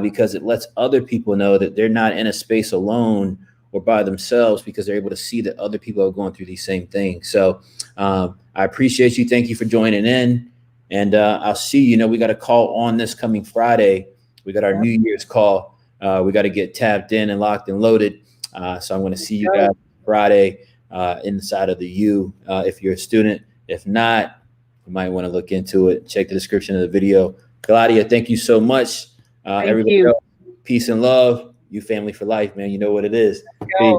because it lets other people know that they're not in a space alone or by themselves, because they're able to see that other people are going through these same things. So I appreciate you. Thank you for joining in. And I'll see you. You know, we got a call on this coming Friday. We got our New Year's call. We got to get tapped in and locked and loaded. So I'm going to see you guys Friday. Inside of the U, if you're a student. If not, you might want to look into it. Check the description of the video. Gladia, thank you so much. Everybody else, peace and love. You family for life, man. You know what it is. Peace.